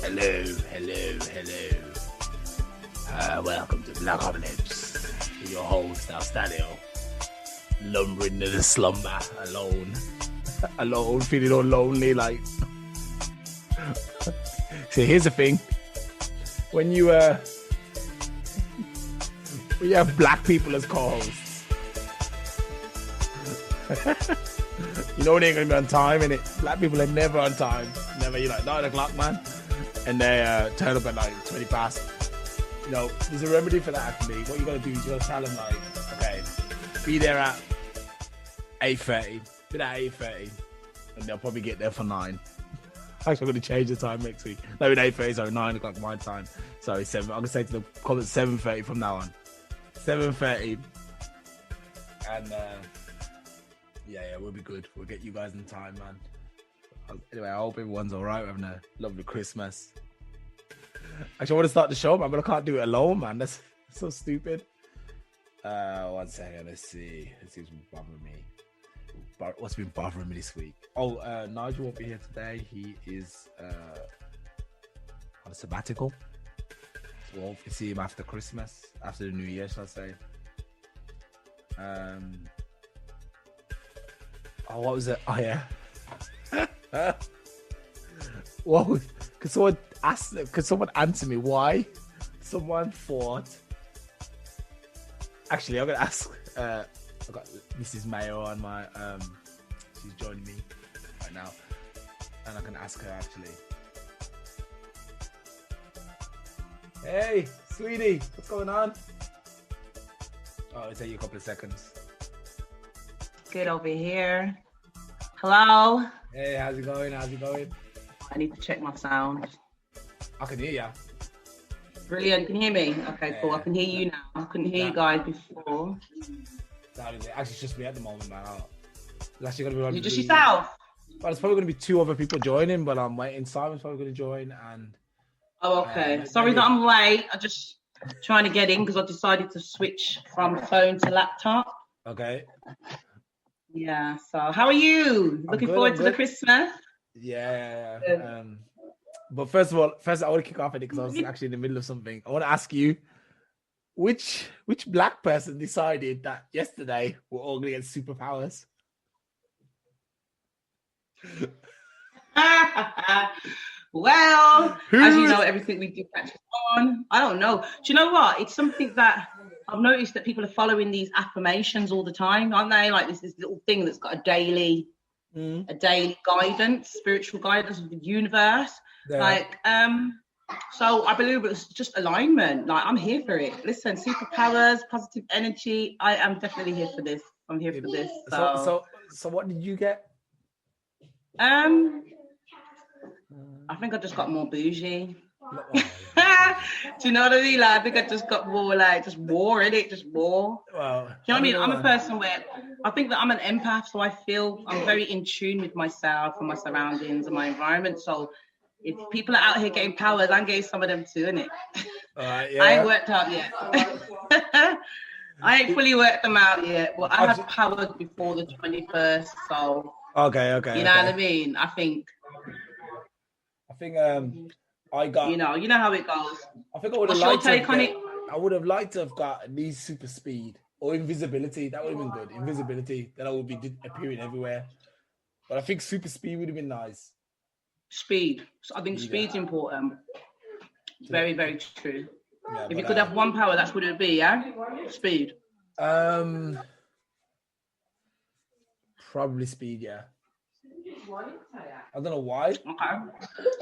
Hello. Welcome to Blackopolypse. Your host, Alstallio, lumbering in the slumber, alone, feeling all lonely. Like, see, here's the thing: when you have black people as co-hosts, you know they ain't gonna be on time, innit? Black people are never on time. Never. You're like 9 o'clock, man. And they turn up at like 20 past. You know, there's a remedy for that actually. What you gotta do is you gotta tell them like, okay, be there at 8:30. Be there at 8:30, and they'll probably get there for 9. Actually, I'm gonna change the time next week. No, at 8:30, sorry, 9 o'clock my time. Sorry, 7. I'm gonna say to them, call it 7:30 from now on. 7:30, and yeah, we'll be good. We'll get you guys in time, man. Anyway, I hope everyone's all right. We're having a lovely Christmas. Actually, I want to start the show, man, but I can't do it alone, man. That's so stupid. 1 second. Let's see what's been bothering me. What's been bothering me this week? Oh, Nigel won't be here today. He is on a sabbatical. We'll hopefully see him after Christmas, after the New Year, shall I say. Oh, what was it? Oh, yeah. Well, could someone answer me why someone thought? Actually, I'm gonna ask. I've got Mrs. Mayo on my. She's joining me right now, and I can ask her actually. Hey, sweetie, what's going on? Oh, it'll take you a couple of seconds. Good over here. Hello. Hey, how's it going? I need to check my sound. I can hear ya. Brilliant. Can you hear me? Okay, cool. I can hear you now. I couldn't hear you guys before. Actually, it's just me at the moment, man. It's actually gonna be. You just yourself? Well, there's probably gonna be 2 other people joining, but I'm waiting. Simon's probably gonna join, and. Oh, okay. Sorry that I'm late. I'm just trying to get in because I decided to switch from phone to laptop. Okay. Yeah. So, how are you? Looking forward to the Christmas? Yeah. But first I want to kick off at it because I was actually in the middle of something. I want to ask you, which black person decided that yesterday we're all going to get superpowers? Well, as you know, everything we do catches on. I don't know. Do you know what? It's something that I've noticed that people are following these affirmations all the time, aren't they? Like this little thing that's got a daily guidance, spiritual guidance of the universe. Yeah. Like, so I believe it's just alignment. Like, I'm here for it. Listen, superpowers, positive energy. I am definitely here for this. I'm here for this. So what did you get? I think I just got more bougie. Do you know what I mean? Like, I think I just got more just war in it, just war. Wow. Do you know what I mean? I'm a person where I think that I'm an empath, so I feel I'm very in tune with myself and my surroundings and my environment. So if people are out here getting powers, I'm getting some of them too, innit? Yeah. I ain't worked out yet. I ain't fully worked them out yet. Well, I had powers before the 21st, so okay. You know what I mean? I think I got. You know how it goes. I think I would have liked to have I would have liked to have got at least super speed or invisibility. That would have been good. Invisibility, then I would be appearing everywhere. But I think super speed would have been nice. Speed. I think speed's important. Very, very true. Yeah, if you could have one power, that's what it would be, yeah? Speed. Probably speed, yeah. I don't know why. Okay.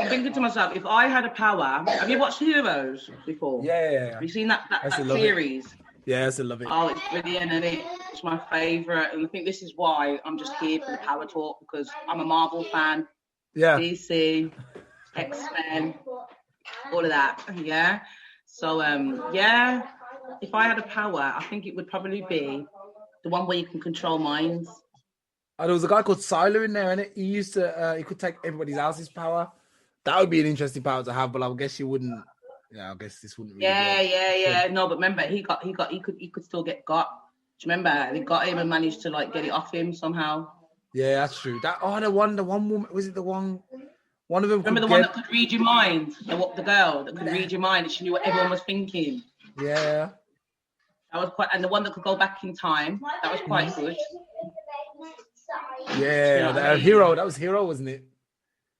I'm thinking to myself, if I had a power, have you watched Heroes before? Yeah. Have you seen that series? Yeah, I still love it. Oh, it's brilliant, and it's my favourite. And I think this is why I'm just here for the power talk, because I'm a Marvel fan. Yeah. DC, X-Men, all of that. Yeah. So, if I had a power, I think it would probably be the one where you can control minds. There was a guy called Siler in there, and he used to he could take everybody else's power. That would be an interesting power to have, but I guess you wouldn't. Yeah, I guess this wouldn't. Really Yeah. No, but remember, he could still get got. Do you remember? They got him and managed to get it off him somehow. Yeah, that's true. The one woman, was it the one One of them. Remember the one that could read your mind? The girl that could read your mind and she knew what everyone was thinking. Yeah. That was quite, and the one that could go back in time. That was quite good. Yeah, that Hero. That was Hero, wasn't it?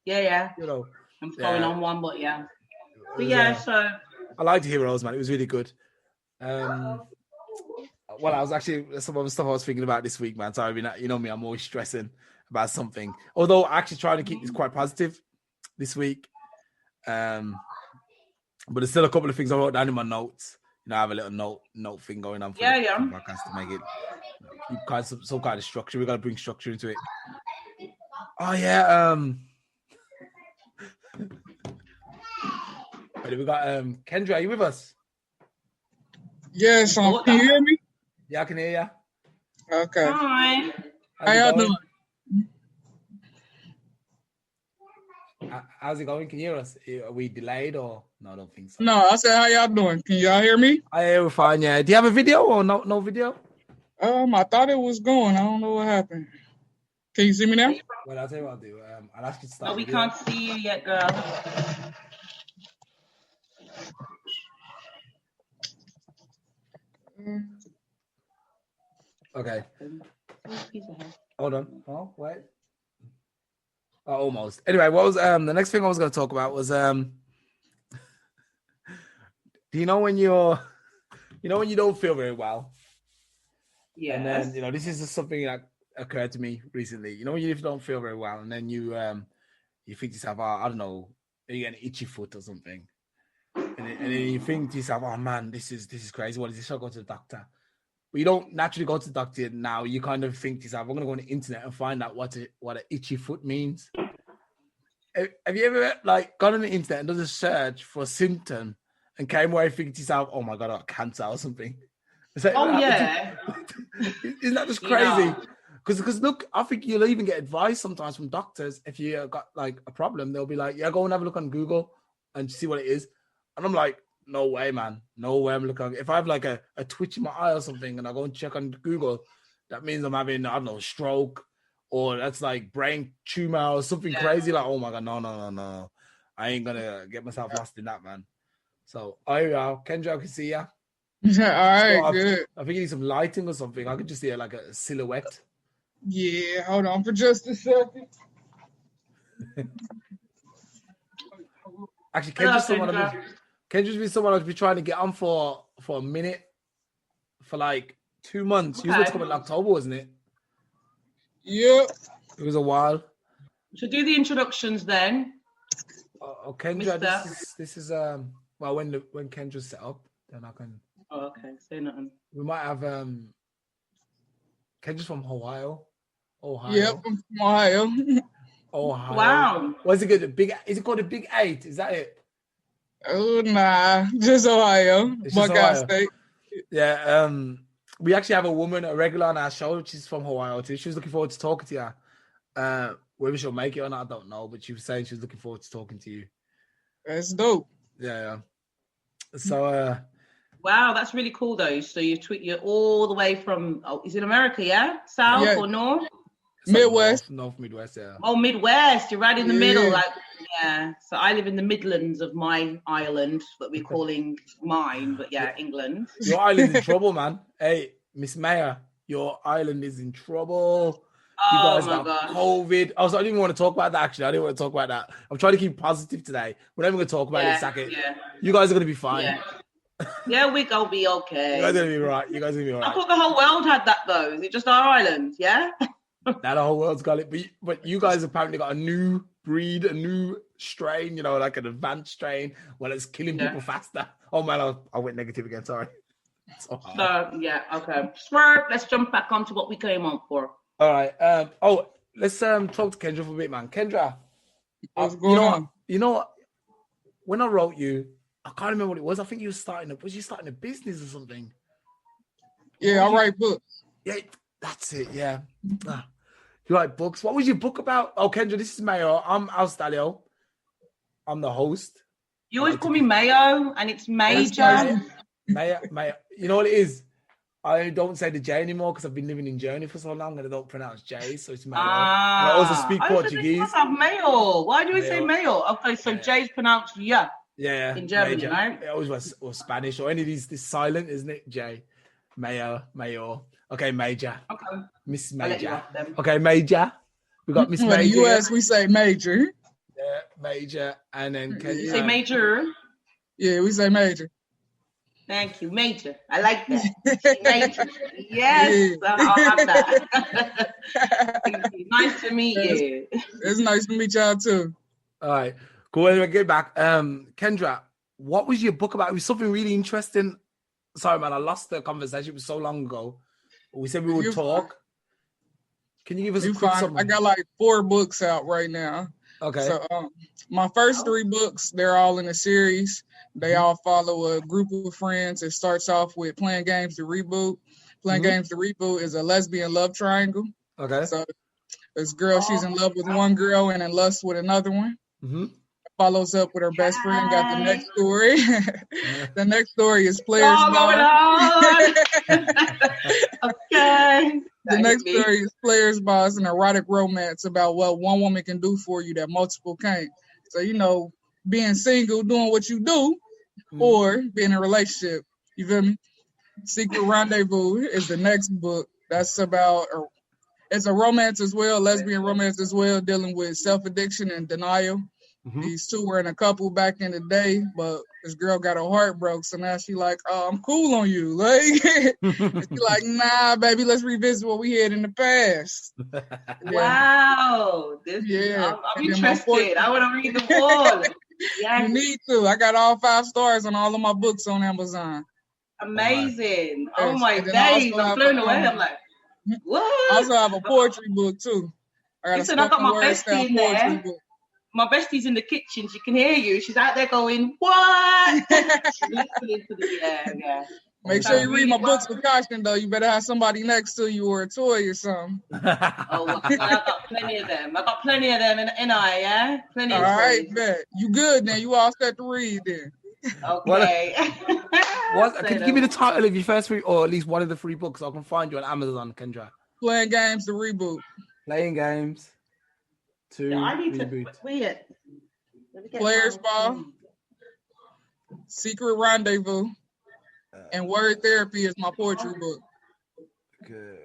Yeah. Hero. I'm going on one, but yeah. So I liked Heroes, man. It was really good. Well, I was actually some other stuff I was thinking about this week, man. Sorry, you know me, I'm always stressing about something. Although I actually trying to keep this quite positive this week. But there's still a couple of things I wrote down in my notes. You know, I have a little note thing going on for the podcast to make it keep some kind of structure. We got to bring structure into it. Oh yeah. We got Kendra. Are you with us? Yes. Can you hear me? Yeah, I can hear you. Okay. Hi. How y'all doing? How's it going? Can you hear us? Are we delayed or no? I don't think so. No, I said, how y'all doing? Can y'all hear me? I hear we're fine. Yeah. Do you have a video or no video? I thought it was going. I don't know what happened. Can you see me now? Well, I'll tell you what I'll do. I'll ask you to start. No, we can't see you yet, girl. Okay. Hold on. Oh, wait. Oh, almost. Anyway, what was the next thing I was going to talk about was do you know when you don't feel very well? Yeah. And then this is just something that occurred to me recently. You know when you don't feel very well, and then you think to yourself, I don't know, you get an itchy foot or something, and then you think to yourself, oh man, this is crazy. What is this? I'll go to the doctor. But you don't naturally go to the doctor now. You kind of think to yourself, I'm going to go on the internet and find out what an itchy foot means. Have you ever gone on the internet and done a search for a symptom and came away thinking to yourself, oh my God, I got cancer or something? Yeah. Isn't that just crazy? Because look, I think you'll even get advice sometimes from doctors. If you got a problem, they'll be like, yeah, go and have a look on Google and see what it is. And I'm like, no way, man. No way I'm looking. If I have a twitch in my eye or something and I go and check on Google, that means I'm having, I don't know, stroke or that's brain tumor or something crazy. Oh my God, no. I ain't going to get myself lost in that, man. So, Kendra, I can see ya. All right, good. I think you need some lighting or something. I could just see a silhouette. Yeah, hold on for just a second. Actually, Kendra's been someone I've been trying to get on for a minute, for 2 months. You was coming in October, wasn't it? Yep. It was a while. So do the introductions then. Kendra, this is well, when Kendra's set up, then I can. Oh, okay. Say nothing. We might have Kendra's from Ohio. Yep, I'm from Ohio. Ohio. Wow. What's it good? Is it called the Big 8? Is that it? Oh nah, just Ohio. Buckeye State. Yeah. We actually have a regular on our show. She's from Ohio too. She was looking forward to talking to you. Whether she'll make it or not, I don't know. But she was saying she was looking forward to talking to you. That's dope. Yeah. So. Wow, that's really cool though. So you're all the way from is it America, yeah? South or north? Midwest. North Midwest, yeah. Oh, Midwest. You're right in the middle. So I live in the Midlands of my island that we're calling mine, but England. Your island's in trouble, man. Hey, Miss Mayor, your island is in trouble. You guys got COVID. I didn't even want to talk about that, actually. I didn't want to talk about that. I'm trying to keep positive today. We're not even going to talk about it. Sack it. Yeah. You guys are going to be fine. Yeah, we're going to be okay. You guys are going to be right. I thought the whole world had that, though. Is it just our island, yeah? Now the whole world's got it. But you guys apparently got a new breed, a new strain, an advanced strain, it's killing people faster. Oh, man, I went negative again. Sorry. So, okay. Swerve, let's jump back onto what we came on for. All right. Let's talk to Kendra for a bit, man. Kendra. What's going on? You know what? When I wrote you, I can't remember what it was. I think you were starting a business or something? Yeah, I write books. Yeah, that's it. Yeah. You write books. What was your book about? Oh, Kendra, this is Mayo. I'm Alstallio. I'm the host. You always call me Mayo, and it's Major. Mayo. You know what it is? I don't say the J anymore because I've been living in Germany for so long and I don't pronounce J, so it's Mayo. And I also speak Portuguese. Mayo. Why do we say Mayo? Okay, so J's pronounced yeah. Yeah. In Germany, Major. right? It always was or Spanish or any of these. This silent, isn't it? J. Mayo. Okay, Major. Okay. Miss Major. Okay, Major. We got Miss Major. In the US, we say Major. Yeah, Major. And then you say Major? Yeah, we say Major. Thank you, Major. I like that. Major. Yes, yeah. I'll have that. Nice to meet you. It's nice to meet y'all too. All right, cool. When we get back, Kendra, what was your book about? It was something really interesting. Sorry, man, I lost the conversation. It was so long ago. We said we would talk. Can you give us a quick summary? I got like 4 books out right now. Okay. So my first 3 books, they're all in a series. They all follow a group of friends. It starts off with Playing Games to Reboot. Playing Games to Reboot is a lesbian love triangle. Okay. So this girl, she's in love with one girl and in lust with another one. Follows up with her best friend. Got the next story. The next story is Players Bar. Okay. The next story is Players Bar's an erotic romance about what one woman can do for you that multiple can't. So, you know, being single, doing what you do, or being in a relationship. You feel me? Secret Rendezvous is the next book. That's about, it's a romance as well, lesbian romance as well, dealing with self-addiction and denial. These two were in a couple back in the day, but this girl got her heart broke, so now she like, oh, I'm cool on you. Like, she like, nah, baby, let's revisit what we had in the past. Wow. I'm interested. I want to read them all. You need to. I got all 5 stars on all of my books on Amazon. Amazing. Oh my days. I'm blown away. I'm like, what? I also have a poetry book too. I got my bestie in there. Book. My bestie's in the kitchen. She can hear you. She's out there going, what? She's listening to the Make sure you read my books with caution, though. You better have somebody next to you or a toy or something. Well, I got plenty of them. Yeah? Plenty of them. All right, bet. You good then. You all set to read then. Okay. Can you give me the title of your first 3, or at least one of the 3 books so I can find you on Amazon, Kendra? Playing Games to Reboot. Playing Games to Reboot. Wait. Players Bar. Secret Rendezvous. And Word Therapy is my poetry book. Good.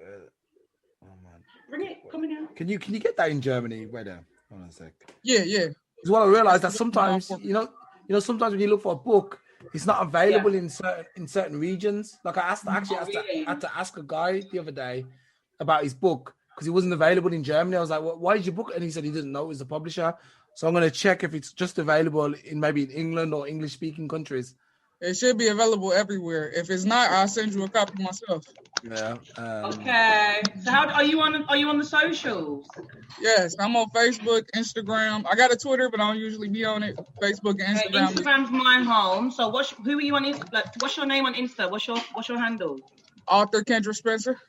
Oh man. Bring it. Come in. Can you get that in Germany? Wait there. Hold on a sec. Yeah. Because what I realized that sometimes, you know, sometimes when you look for a book, it's not available in certain regions. Like I had to ask a guy the other day about his book because he wasn't available in Germany. I was like, well, why is your book? And he said he didn't know it was a publisher. So I'm going to check if it's just available in maybe in England or English speaking countries. It should be available everywhere. If it's not, I'll send you a copy myself. Yeah. Okay. So are you on the socials? Yes, I'm on Facebook, Instagram. I got a Twitter, but I don't usually be on it. Facebook and Instagram. Instagram's my home. So who are you on Insta? Like, what's your name on Insta? What's your handle? Author Kendra Spencer.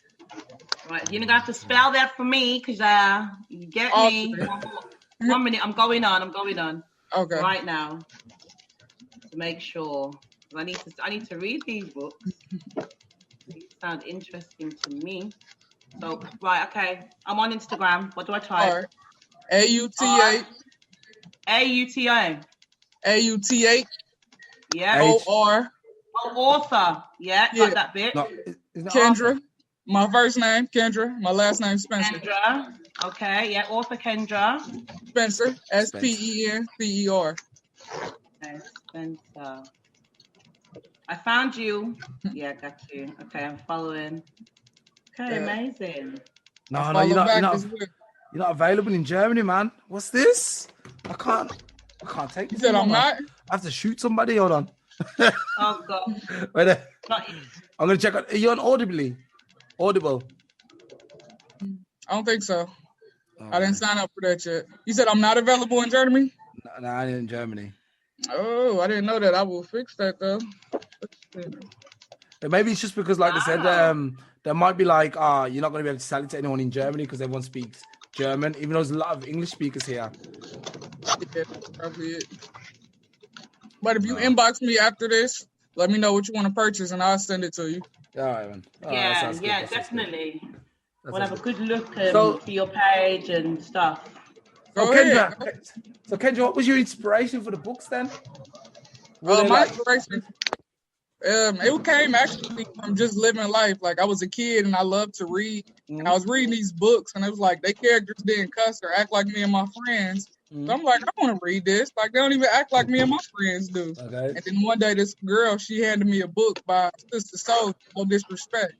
Right. You're gonna have to spell that for me because you get me. 1 minute. I'm going on. Okay. Right now. To make sure. I need to read these books. These sound interesting to me. So okay. I'm on Instagram. What do I type? AUTA. AUTA. AUTA. Yeah. OR. Author. Yeah. Got that bit. No, Kendra. Author? My first name Kendra. My last name Spencer. Kendra. Okay. Yeah. Author Kendra. Spencer. SPENCER. Spencer. I found you. Yeah, got you. Okay, I'm following. Okay, amazing. No, you're not available in Germany, man. What's this? I can't take this. You said I'm not? I have to shoot somebody. Hold on. Oh god. Wait there. I'm gonna check out. Are you on Audible? I don't think so. I didn't sign up for that yet. You said I'm not available in Germany? No, I ain't in Germany. Oh, I didn't know that. I will fix that though. Maybe it's just because, like I said, there might be like, you're not going to be able to sell it to anyone in Germany because everyone speaks German, even though there's a lot of English speakers here. Yeah, that's probably it. But if you inbox me after this, let me know what you want to purchase and I'll send it to you. All right, man. Yeah, Good. definitely. We'll have a good. good look for your page and stuff. So Kendra, what was your inspiration for the books then? My inspiration, it came actually from just living life. Like I was a kid and I loved to read, and I was reading these books, and it was like they characters didn't cuss or act like me and my friends. So I'm like, I want to read this. Like they don't even act like me and my friends do. Okay. And then one day, this girl, she handed me a book by Sister Soul, No Disrespect.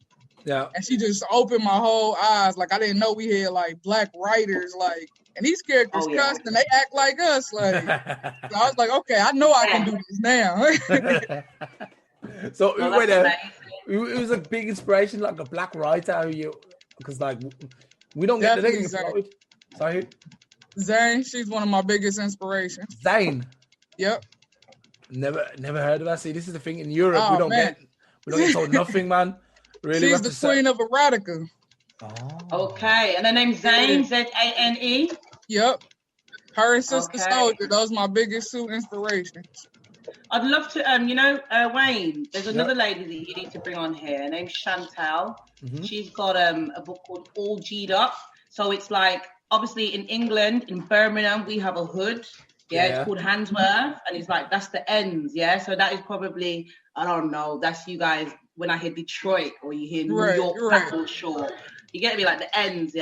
Yeah. And she just opened my whole eyes. Like I didn't know we had like black writers, like, and these characters cuss and they act like us. Like, so I was like, okay, I know I can do this now. So it was a big inspiration, like a black writer. Because like we don't get the thing. Sorry. Zane, she's one of my biggest inspirations. Zane. Yep. Never heard of her. See, this is the thing in Europe. We don't get told nothing, man. Really, she's the queen of erotica. Oh. Okay, and her name's Zane, Zane. Yep. Her and Sister Soldier, those are my biggest two inspirations. I'd love to, Wayne, there's another lady that you need to bring on here. Her name's Chantal. She's got a book called All G'd Up. So it's like, obviously in England, in Birmingham, we have a hood. It's called Handsworth. And it's like, that's the ends, So that is probably, I don't know, that's you guys, when I hear Detroit or you hear New York, Battle Shore. You get me, like the ends,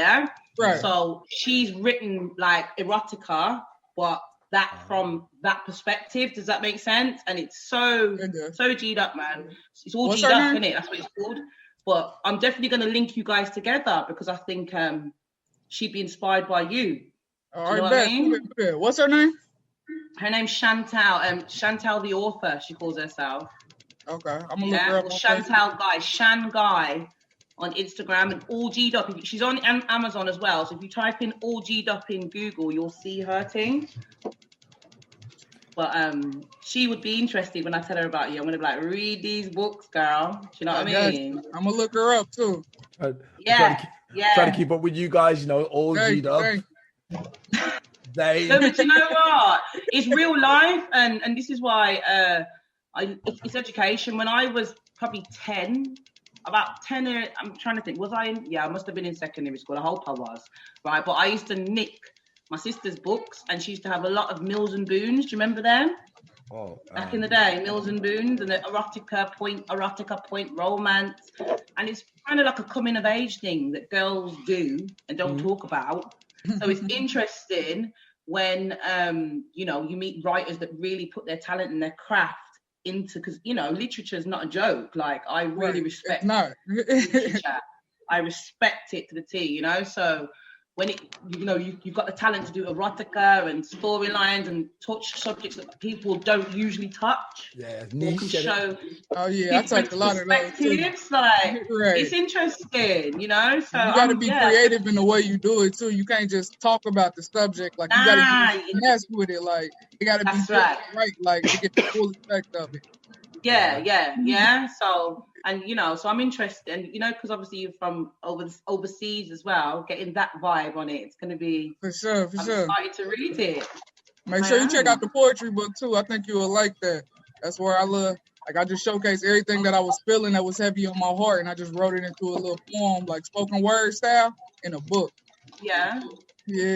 Right. So she's written like erotica, but that from that perspective, does that make sense? And it's so G'd up, man. It's all G'd up, isn't it? That's what it's called. But I'm definitely going to link you guys together because I think she'd be inspired by you. All right, I mean? What's her name? Her name's Chantal. Chantal the author, she calls herself. Okay, I'm gonna look her up. Chantal Guy, Shan Guy on Instagram, and All G'd Up. She's on Amazon as well. So if you type in All G'd Up in Google, you'll see her thing. But she would be interested when I tell her about you. I'm gonna be like, read these books, girl. Do you know what I mean? I'm gonna look her up too. Try to keep up with you guys. All G'd Up. No, but you know what? It's real life, and this is why it's education. When I was probably 10, about 10, I'm trying to think, was I in? Yeah, I must have been in secondary school. I hope I was, right? But I used to nick my sister's books, and she used to have a lot of Mills and Boons. Do you remember them? Back in the day, Mills and Boons, and the erotica point romance, and it's kind of like a coming of age thing that girls do and don't talk about. So it's interesting when you meet writers that really put their talent and their craft into, because literature is not a joke. Like I really respect literature. I respect it to the T. So when you've got the talent to do erotica and storylines and touch subjects that people don't usually touch. Yeah, niche. Show I touch a lot of those too. Like it's interesting, So you got to be creative in the way you do it too. You can't just talk about the subject. Like you got to be mess with it. Like you got to be right, like to get the full effect of it. Yeah. So, and so I'm interested, and because obviously you're from overseas as well, getting that vibe on it, it's going to be for sure. I'm excited to read it. Make sure you check out the poetry book too. I think you will like that. That's where I love. Like I just showcased everything that I was feeling that was heavy on my heart, and I just wrote it into a little poem, like spoken word style, in a book. Yeah.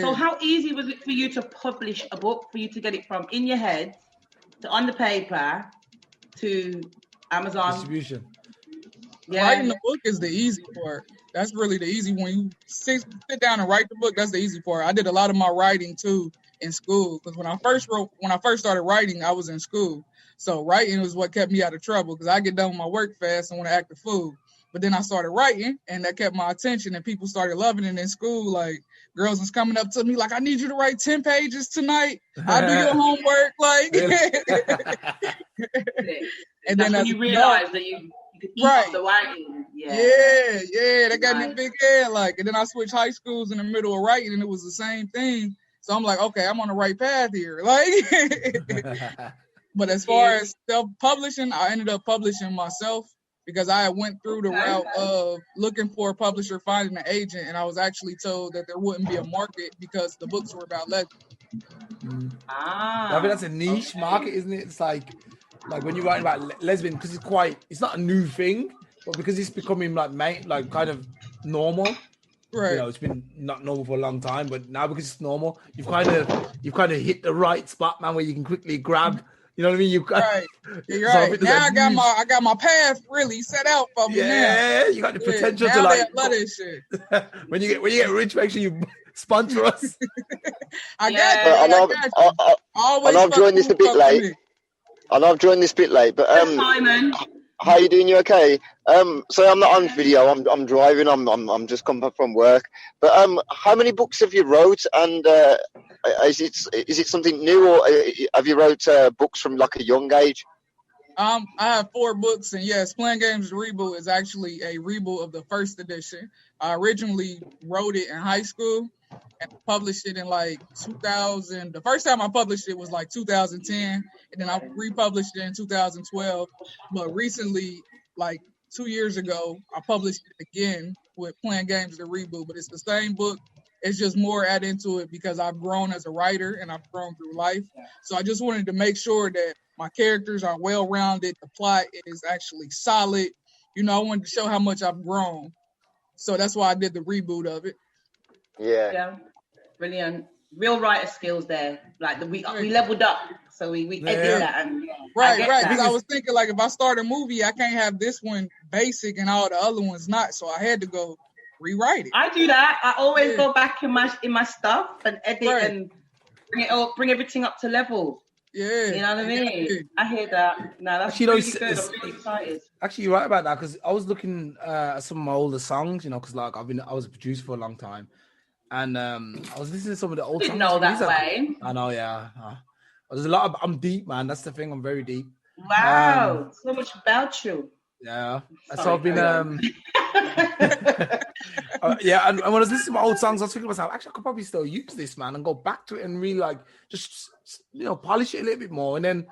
So how easy was it for you to publish a book? For you to get it from in your head to on the paper to Amazon distribution? Writing the book is the easy part. That's really the easy. When you sit down and write the book, that's the easy part. I did a lot of my writing too in school, because when I first started writing, I was in school. So writing was what kept me out of trouble, because I get done with my work fast and want to act a fool. But then I started writing, and that kept my attention, and people started loving it in school. Like girls was coming up to me like, I need you to write 10 pages tonight. I'll do your homework. Like, and then when you realize that you could eat up the writing. Yeah, that got me big head. Like, and then I switched high schools in the middle of writing, and it was the same thing. So I'm like, okay, I'm on the right path here. Like, but as far as self-publishing, I ended up publishing myself, because I went through the route of looking for a publisher, finding an agent, and I was actually told that there wouldn't be a market because the books were about lesbians. I mean, that's a niche market, isn't it? It's like when you're writing about lesbian, because it's not a new thing. but because it's becoming like kind of normal. Right. You know, it's been not normal for a long time, but now because it's normal, you've kind of hit the right spot, man, where you can quickly grab. You know what I mean? Right. You're right. Now I got my path really set out for me now. Yeah, you got the potential to like. Love this shit. when you get rich, make sure you sponsor us. I got you. I know I've joined this a bit late. But Simon. how you doing? You okay? So I'm not on video. I'm driving. I'm just come back from work. But how many books have you wrote? And is it something new, or have you wrote books from like a young age? I have 4 books, and yes, Playing Games the Reboot is actually a reboot of the first edition. I originally wrote it in high school and published it in like 2000. The first time I published it was like 2010, and then I republished it in 2012. But recently, like 2 years ago, I published it again with Playing Games the Reboot. But it's the same book. It's just more added into it because I've grown as a writer and I've grown through life. So I just wanted to make sure that my characters are well-rounded. The plot is actually solid. You know, I wanted to show how much I've grown. So that's why I did the reboot of it. Yeah. Brilliant. Real writer skills there. Like we leveled up. So we edit that. And right. Because I was thinking, like, if I start a movie, I can't have this one basic and all the other ones not. So I had to go rewrite it. I do that. I always go back in my stuff and edit and bring everything up to level. Yeah. You know what I mean? I hear that. No, that's really good. I'm really excited. Actually, you're right about that, because I was looking at some of my older songs, you know, because like I was a producer for a long time, and I was listening to some of the old songs. Didn't know that way. I know, yeah. There's a lot of. I'm deep, man. That's the thing. I'm very deep. Wow, so much about you. Yeah. So I've been yeah, and when I was listening to my old songs, I was thinking to myself, actually, I could probably still use this, man, and go back to it and really like just polish it a little bit more and then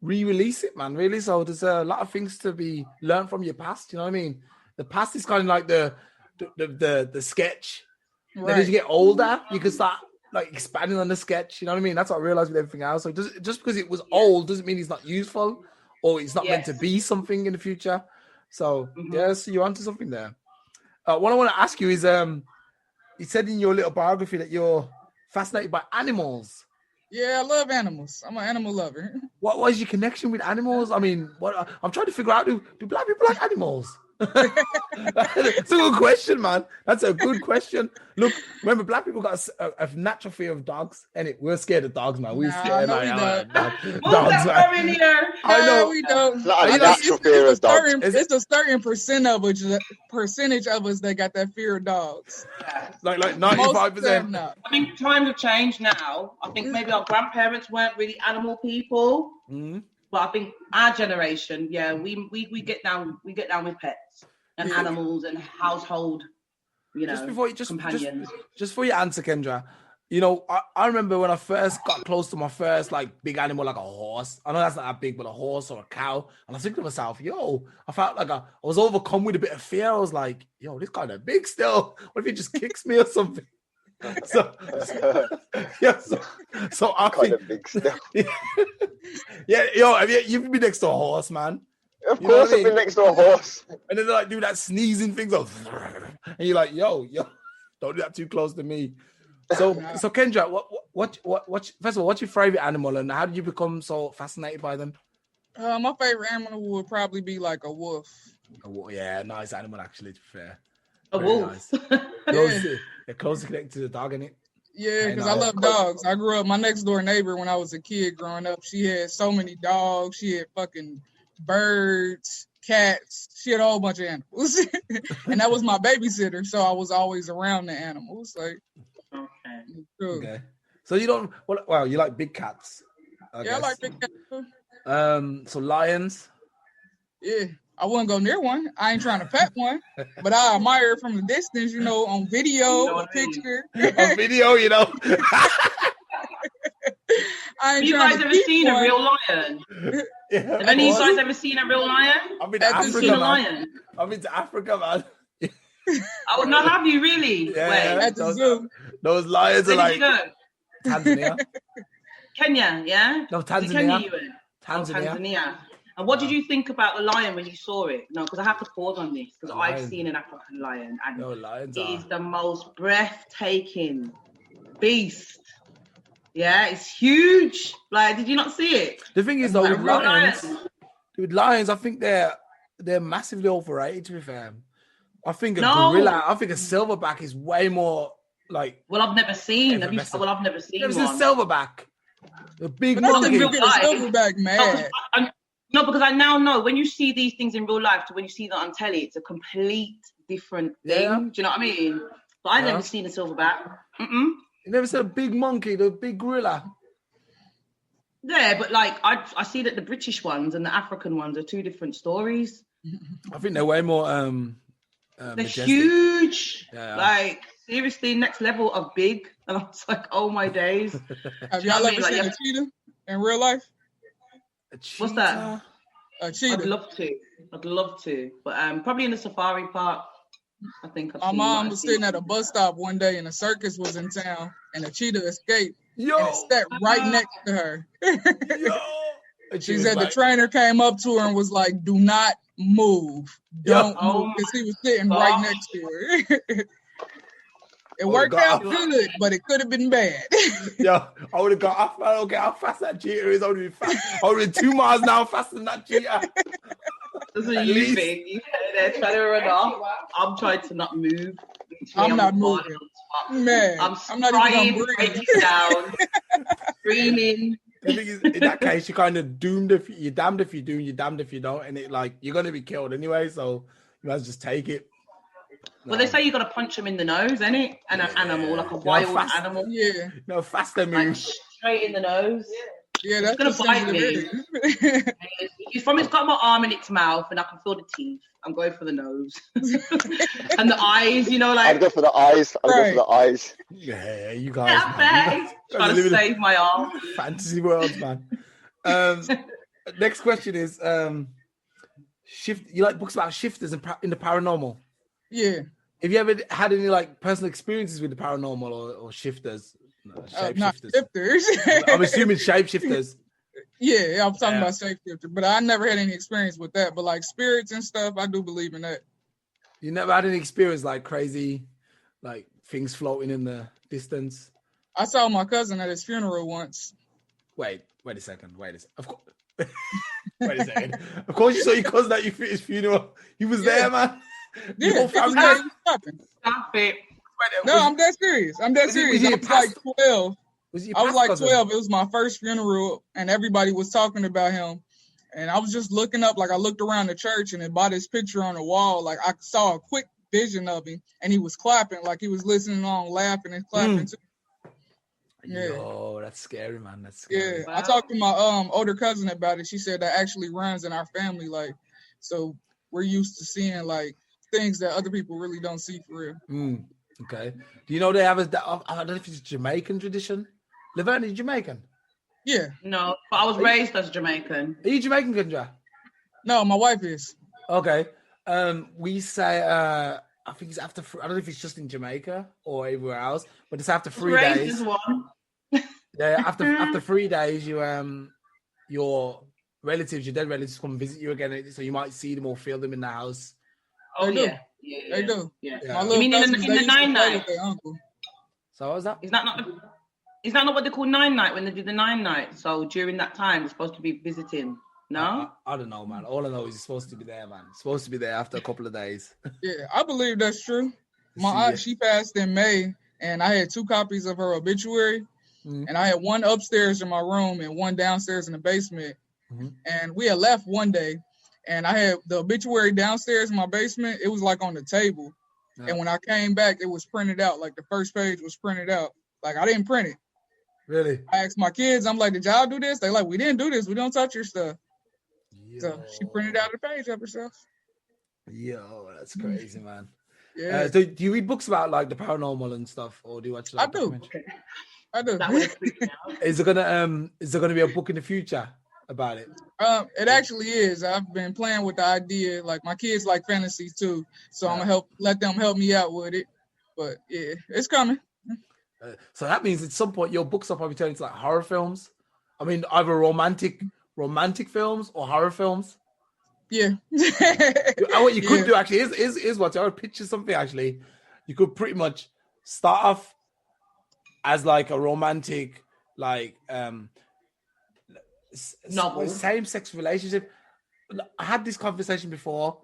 re-release it, man. Really. So there's a lot of things to be learned from your past. You know what I mean? The past is kind of like the sketch. Right. Then as you get older, you can start like expanding on the sketch. You know what I mean? That's what I realized with everything else. So just because it was old doesn't mean it's not useful or it's not meant to be something in the future. So so you're onto something there. What I want to ask you is, you said in your little biography that you're fascinated by animals. Yeah, I love animals. I'm an animal lover. What was your connection with animals? I mean, I'm trying to figure out, do black people like animals? That's a good question, man. That's a good question. Look, remember, black people got a natural fear of dogs, and we're scared of dogs, man. We're scared of dogs. I know we don't. It's not a natural fear of dogs. It's a certain percentage of us that got that fear of dogs. Like 95%. I think times have changed now. I think maybe our grandparents weren't really animal people. Mm-hmm. But I think our generation, we get down with pets and animals and household, companions. Just for your answer, Kendra, I remember when I first got close to my first like big animal, like a horse. I know that's not that big, but a horse or a cow. And I was thinking to myself, I felt like I was overcome with a bit of fear. I was like, this kind of big still. What if he just kicks me or something? So I kind of big stuff. You've been next to a horse, man. Of course, I've been next to a horse. And then they like do that sneezing thing, and you're like, yo, don't do that too close to me. So Kendra, what? First of all, what's your favorite animal, and how did you become so fascinated by them? My favorite animal would probably be like a wolf. Yeah, nice animal actually. To be fair, a wolf. Nice. They're closely connected to the dog, innit? Yeah, because I love dogs. I grew up, my next door neighbor when I was a kid growing up, she had so many dogs. She had fucking birds, cats. She had a whole bunch of animals. And that was my babysitter, so I was always around the animals. Like, okay. So you don't, you like big cats. I like big cats. So lions? Yeah. I wouldn't go near one. I ain't trying to pet one, but I admire it from the distance, on video, a picture. On video, Have you guys ever seen a real lion? Have any of you guys ever seen a real lion? I've been to Africa, man. I've been to Africa, man. Oh, no, have you really? Yeah, wait. At the zoo. Those lions are like Tanzania. Kenya, yeah? No, Tanzania. Kenya you in? Tanzania. Tanzania. And what did you think about the lion when you saw it? No, because I have to pause on this because I've seen an African lion and it is the most breathtaking beast. Yeah, it's huge. Like, did you not see it? The thing is, though, with lions, I think they're massively overrated. To be fair, I think a gorilla, I think a silverback is way more like. Well, I've never seen. I've never seen one. It's a silverback. The big monkey. Silverback, man. No, because I now know when you see these things in real life to when you see that on telly, it's a complete different thing. Yeah. Do you know what I mean? But I've never seen a silverback. You never seen a big monkey, the big gorilla? Yeah, but like I see that the British ones and the African ones are two different stories. I think they're way more they're majestic. Huge. Yeah. Like seriously, next level of big. And I was like, oh my days. Have y'all ever seen a cheetah in real life? What's that? A cheetah. I'd love to. But probably in the safari park. I think my mom was sitting at a bus stop one day and a circus was in town and a cheetah escaped. And it sat right next to her. She said the trainer came up to her and was like, do not move. Don't move. Because he was sitting right next to her. It worked out good, but it could have been bad. I would have got. I don't care how fast that cheetah is. I would have been fast. I would have been 2 miles an hour faster than that cheetah. That's what you think. You they're trying to run off. I'm trying to not move. I'm not moving. Man, I'm not even going to breathe. Down, screaming. The thing is, in that case, you're kind of doomed. If you're damned if you do, you're damned if you don't, and it like you're gonna be killed anyway. So you might as well just take it. Well, they say you got to punch them in the nose, innit? And an animal, like a wild animal. Yeah. No, faster move. Like straight in the nose. Yeah, that's going to bite me. It's got my arm in its mouth and I can feel the teeth. I'm going for the nose. And the eyes, you know, like. I'd go for the eyes. Yeah, you guys. Trying to save my arm. Fantasy worlds, man. Next question is, you like books about shifters in the paranormal? Yeah. Have you ever had any like personal experiences with the paranormal or shifters? No, not shifters. I'm assuming shapeshifters. Yeah, I'm talking about shapeshifter, but I never had any experience with that. But like spirits and stuff, I do believe in that. You never had any experience like crazy, like things floating in the distance? I saw my cousin at his funeral once. Wait a second. Of course. Wait a second. Of course you saw your cousin at his funeral. He was there, man. Yeah, Stop it. No, I'm that serious. I was like 12. I was like 12. It was my first funeral, and everybody was talking about him. And I was just looking up, like I looked around the church, and it bought his picture on the wall. Like I saw a quick vision of him, and he was clapping, like he was listening on, laughing and clapping too. Yeah. Yo, that's scary, man. That's scary. Yeah, wow. I talked to my older cousin about it. She said that actually runs in our family, like so we're used to seeing like things that other people really don't see for real. Okay. Do you know they have I don't know if it's a Jamaican tradition. Laverne, are you Jamaican? Yeah. No, but I was raised as Jamaican. Are you Jamaican, Kendra? No, my wife is. Okay. We say I think it's after. I don't know if it's just in Jamaica or everywhere else, but it's after 3 days. Yeah, after 3 days, your relatives, your dead relatives, come visit you again, so you might see them or feel them in the house. Oh yeah. They do. Yeah. You mean in the 9 night? So what was that? Is that not what they call 9 night when they do the 9 night? So during that time, they're supposed to be visiting. No, I don't know, man. All I know is it's supposed to be there, man. It's supposed to be there after a couple of days. Yeah, I believe that's true. My aunt, she passed in May, and I had 2 copies of her obituary, and I had one upstairs in my room and one downstairs in the basement. And we had left one day, and I had the obituary downstairs in my basement. It was like on the table, and when I came back, it was printed out. Like the first page was printed out. Like I didn't print it. Really? I asked my kids. I'm like, "Did y'all do this?" They like, "We didn't do this. We don't touch your stuff." Yo. So she printed out a page of herself. Yo, that's crazy, man. Yeah. So do you read books about like the paranormal and stuff, or do you watch? Like, I do. Is there gonna be a book in the future about it? It actually is. I've been playing with the idea. Like my kids like fantasy too, so I'm gonna let them help me out with it. But yeah, it's coming. So that means at some point your books will probably turn into like horror films. I mean, either romantic romantic films or horror films? Yeah. What you could do actually is what I would picture something actually. You could pretty much start off as like a romantic, like novel, same-sex relationship. I had this conversation before.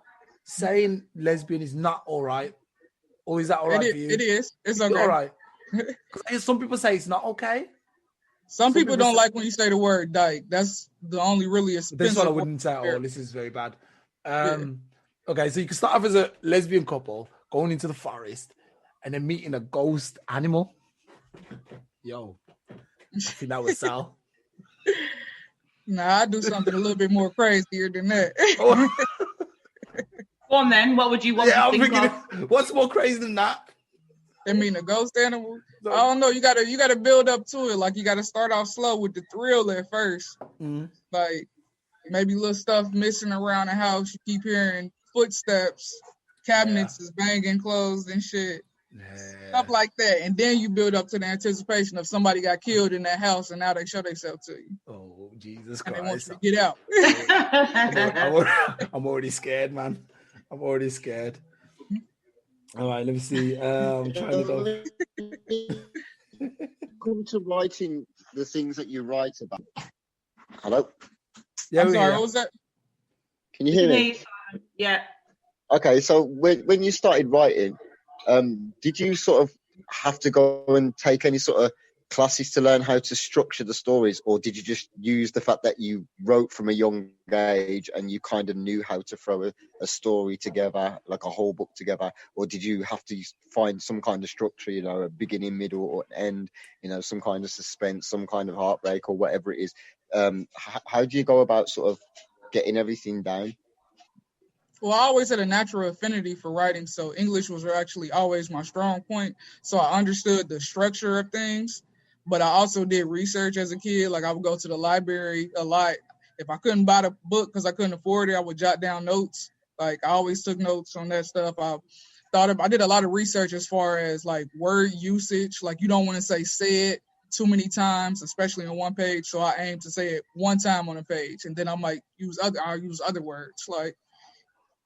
Saying lesbian is not all right, or is that all right for you? It is. It's okay. All right. Because some people say it's not okay. Some people don't like when you say the word dyke. That's the only really expensive. This one I wouldn't say, oh, this is very bad. Okay, so you can start off as a lesbian couple going into the forest and then meeting a ghost animal. Yo, I think that would sell. Nah, I do something a little bit more crazier than that. Go on then. What would you think of? What's more crazy than that? I mean, a ghost animal. I don't know. You gotta build up to it. Like you gotta start off slow with the thrill at first. Mm-hmm. Like maybe little stuff missing around the house. You keep hearing footsteps. Cabinets is banging closed and shit. Stuff like that. And then you build up to the anticipation of somebody got killed in that house and now they show themselves to you. Oh, Jesus Christ. And they want you to get out. I'm already scared, man. I'm already scared. All right, let me see. I'm trying to come to writing the things that you write about. Hello? Yeah, I'm sorry, what was that? Can you hear me? Yeah. Okay, so when you started writing, did you sort of have to go and take any sort of classes to learn how to structure the stories, or did you just use the fact that you wrote from a young age and you kind of knew how to throw a story together, like a whole book together, or did you have to find some kind of structure, you know, a beginning, middle, or an end, you know, some kind of suspense, some kind of heartbreak, or whatever it is? How do you go about sort of getting everything down? Well, I always had a natural affinity for writing, so English was actually always my strong point. So I understood the structure of things, but I also did research as a kid. Like I would go to the library a lot. If I couldn't buy the book because I couldn't afford it, I would jot down notes. Like I always took notes on that stuff. I did a lot of research as far as like word usage. Like you don't want to say "said" too many times, especially on one page. So I aim to say it one time on a page, and then I might use other words like.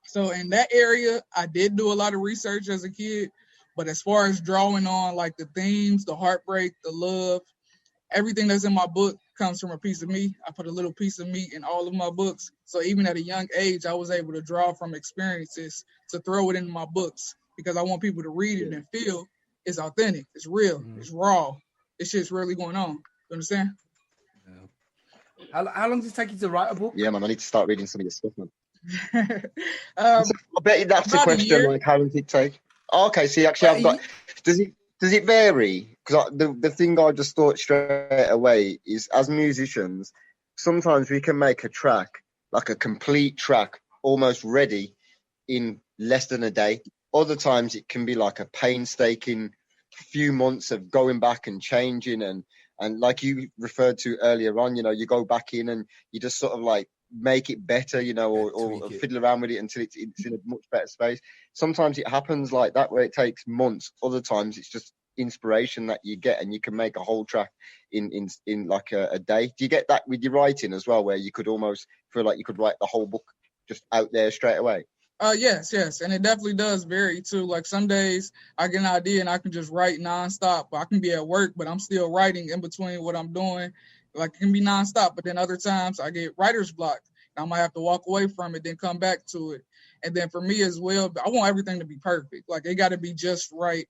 So in that area, I did do a lot of research as a kid, but as far as drawing on like the themes, the heartbreak, the love, everything that's in my book comes from a piece of me. I put a little piece of me in all of my books. So even at a young age, I was able to draw from experiences to throw it into my books because I want people to read it and feel it's authentic, it's real, it's raw. This shit's really going on. You understand? Yeah. How long does it take you to write a book? Yeah, man, I need to start reading some of your stuff, man. I bet you that's the question. Like, how long does it take? Oh, okay, see, actually, I've got. Does it vary? Because the thing I just thought straight away is, as musicians, sometimes we can make a track, like a complete track, almost ready in less than a day. Other times it can be like a painstaking few months of going back and changing, and like you referred to earlier on, you know, you go back in and you just sort of like make it better, you know, or fiddle around with it until it's in a much better space. Sometimes it happens like that where it takes months. Other times it's just inspiration that you get and you can make a whole track in like a day. Do you get that with your writing as well, where you could almost feel like you could write the whole book just out there straight away? Yes, and it definitely does vary too. Like some days I get an idea and I can just write nonstop. I can be at work, but I'm still writing in between what I'm doing. Like it can be nonstop, but then other times I get writer's block. I might have to walk away from it, then come back to it. And then for me as well, I want everything to be perfect. Like it got to be just right.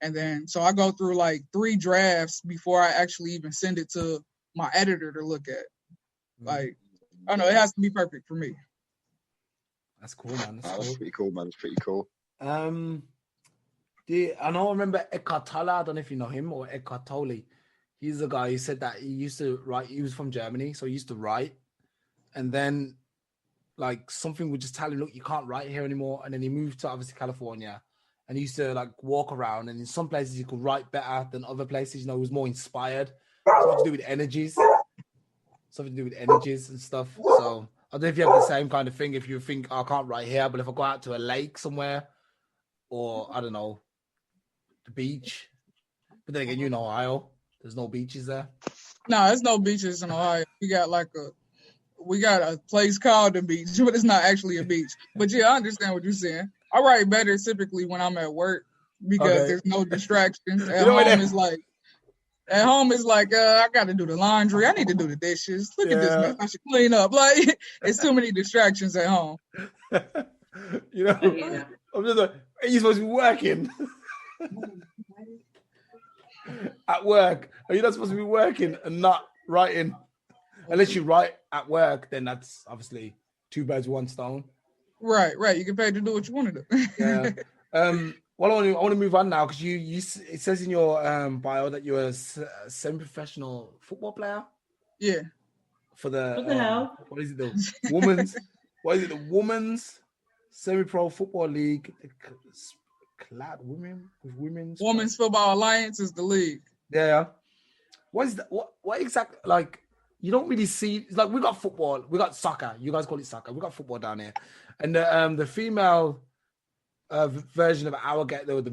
And then so I go through like 3 drafts before I actually even send it to my editor to look at. Like I don't know, it has to be perfect for me. That's cool, man. That's pretty cool, man. It's pretty cool. I remember Eckhart Tolle. I don't know if you know him, or Eckhart Tolle. He's the guy who said that he used to write. He was from Germany, so he used to write. And then, like, something would just tell him, look, you can't write here anymore. And then he moved to, obviously, California. And he used to, like, walk around. And in some places, he could write better than other places. You know, he was more inspired. Something to do with energies. And stuff. So, I don't know if you have the same kind of thing. If you think, I can't write here, but if I go out to a lake somewhere, or, I don't know, the beach. But then again, you know Ohio. There's no beaches there. No, there's no beaches in Ohio. We got, like, we got a place called the beach, but it's not actually a beach. But yeah, I understand what you're saying. I write better typically when I'm at work because there's no distractions. At home is like, I got to do the laundry. I need to do the dishes. Look at this mess. I should clean up. Like, it's too many distractions at home. You know, I'm just like, are you supposed to be working? At work, are you not supposed to be working and not writing? Unless you write at work, then that's obviously 2 birds, 1 stone. Right. You get paid to do what you want to do. Yeah. Well, I want to move on now because it says in your bio that you're a semi-professional football player. Yeah. For the what the hell? What is it? The women's? What is it? The women's semi-pro football league. Women's Football Alliance is the league. Yeah. What is that? What exactly? Like, you don't really see. It's like we got football, we got soccer. You guys call it soccer. We got football down here, and the female version of our game, the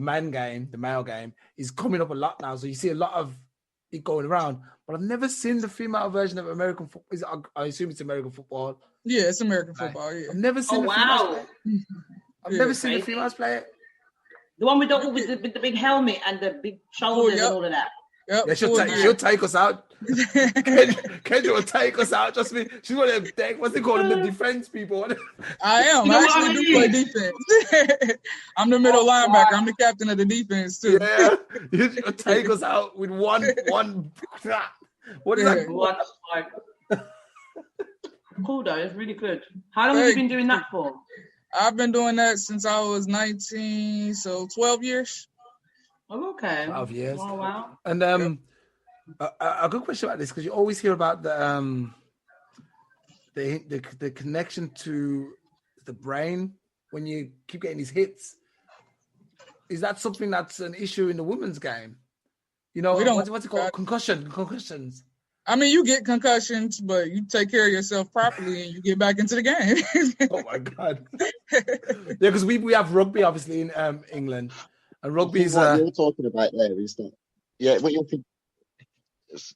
male game, is coming up a lot now. So you see a lot of it going around. But I've never seen the female version of American football. I assume it's American football. Yeah, it's American football. Yeah, I've never seen the females play it. I've never seen the females play it. The one with the big helmet and the big shoulders and all of that. Yep. Yeah, she'll take us out. Kendra will take us out. Just me. She's one of them. What's it called? The defense people. I am. I actually do play defense. I'm the middle linebacker. I'm the captain of the defense too. Yeah, she'll take us out with one. What is that? Cool though. It's really good. How long have you been doing that for? I've been doing that since I was 19, so 12 years. Oh, okay. 12 years. Oh, wow. And a good question about this, because you always hear about the connection to the brain when you keep getting these hits. Is that something that's an issue in the women's game? You know, what's it called? Concussions. I mean, you get concussions, but you take care of yourself properly and you get back into the game. Oh my God. Yeah, because we have rugby obviously in England. And rugby is what you're talking about there is that what you're thinking.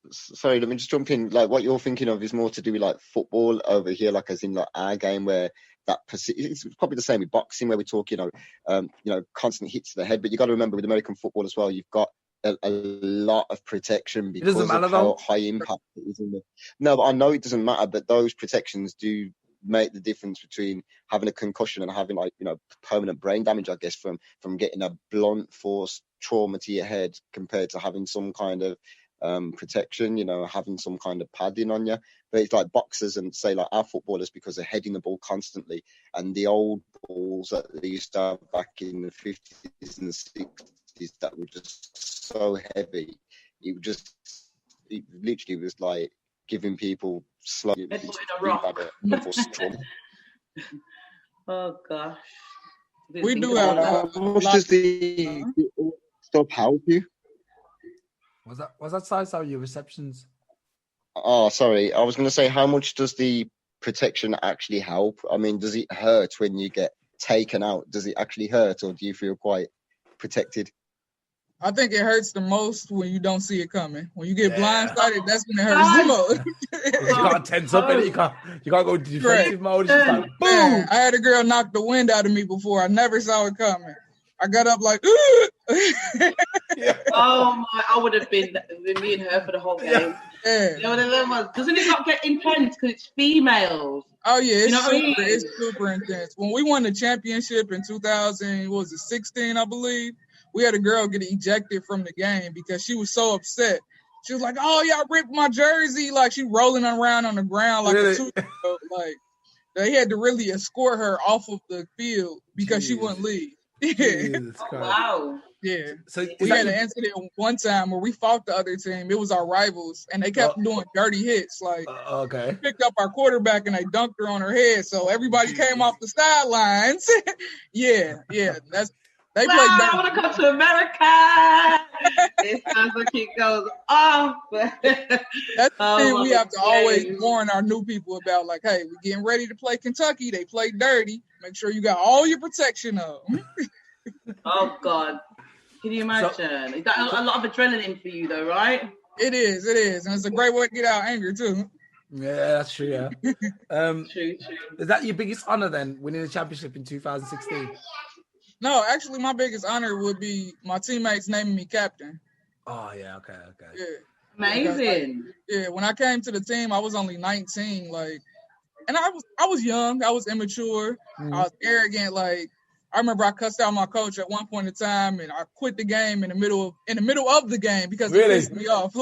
Sorry, let me just jump in. Like what you're thinking of is more to do with like football over here, like as in like our game where it's probably the same with boxing where we talk, constant hits to the head. But you got to remember with American football as well, you've got a lot of protection because of how high impact it is. No, but I know it doesn't matter, but those protections do make the difference between having a concussion and having permanent brain damage, I guess, from getting a blunt force trauma to your head compared to having some kind of protection, having some kind of padding on you. But it's like boxers and say like our footballers, because they're heading the ball constantly, and the old balls that they used to have back in the 50s and 60s that were just so heavy, it literally was like giving people slow Oh gosh. We do have how much does the stuff help you? Was that size? How your receptions? Oh, sorry. I was going to say, how much does the protection actually help? I mean, does it hurt when you get taken out? Does it actually hurt, or do you feel quite protected? I think it hurts the most when you don't see it coming. When you get blindsided, that's when it hurts the most. You can't tense up in it. You can't go defensive mode. It's just like, boom. Man, I had a girl knock the wind out of me before. I never saw it coming. I got up like, Oh my! I would have been me and her for the whole game. Yeah. Doesn't it not get intense because it's females? Oh yeah, it's super intense. When we won the championship in 2016, I believe, we had a girl get ejected from the game because she was so upset. She was like, "Oh, y'all ripped my jersey!" Like she rolling around on the ground like a 2-year-old. Like they had to really escort her off of the field because she wouldn't leave. Yeah. Wow. Yeah. So we had an incident one time where we fought the other team. It was our rivals, and they kept doing dirty hits. Like, okay, picked up our quarterback and they dunked her on her head. So everybody came off the sidelines. yeah. They played dirty. I want to come to America. It sounds like it goes off. That's the thing we have to always warn our new people about. Like, hey, we're getting ready to play Kentucky. They play dirty. Make sure you got all your protection up. Oh God. Can you imagine? It's a lot of adrenaline for you, though, right? It is, and it's a great way to get out anger too. Yeah, that's true. Yeah. True. Is that your biggest honor then, winning the championship in 2016? No, actually, my biggest honor would be my teammates naming me captain. Oh yeah, okay. Yeah. Amazing. Because, when I came to the team, I was only 19. And I was young. I was immature. I was arrogant. I remember I cussed out my coach at one point in time, and I quit the game in the middle of the game because it pissed me off.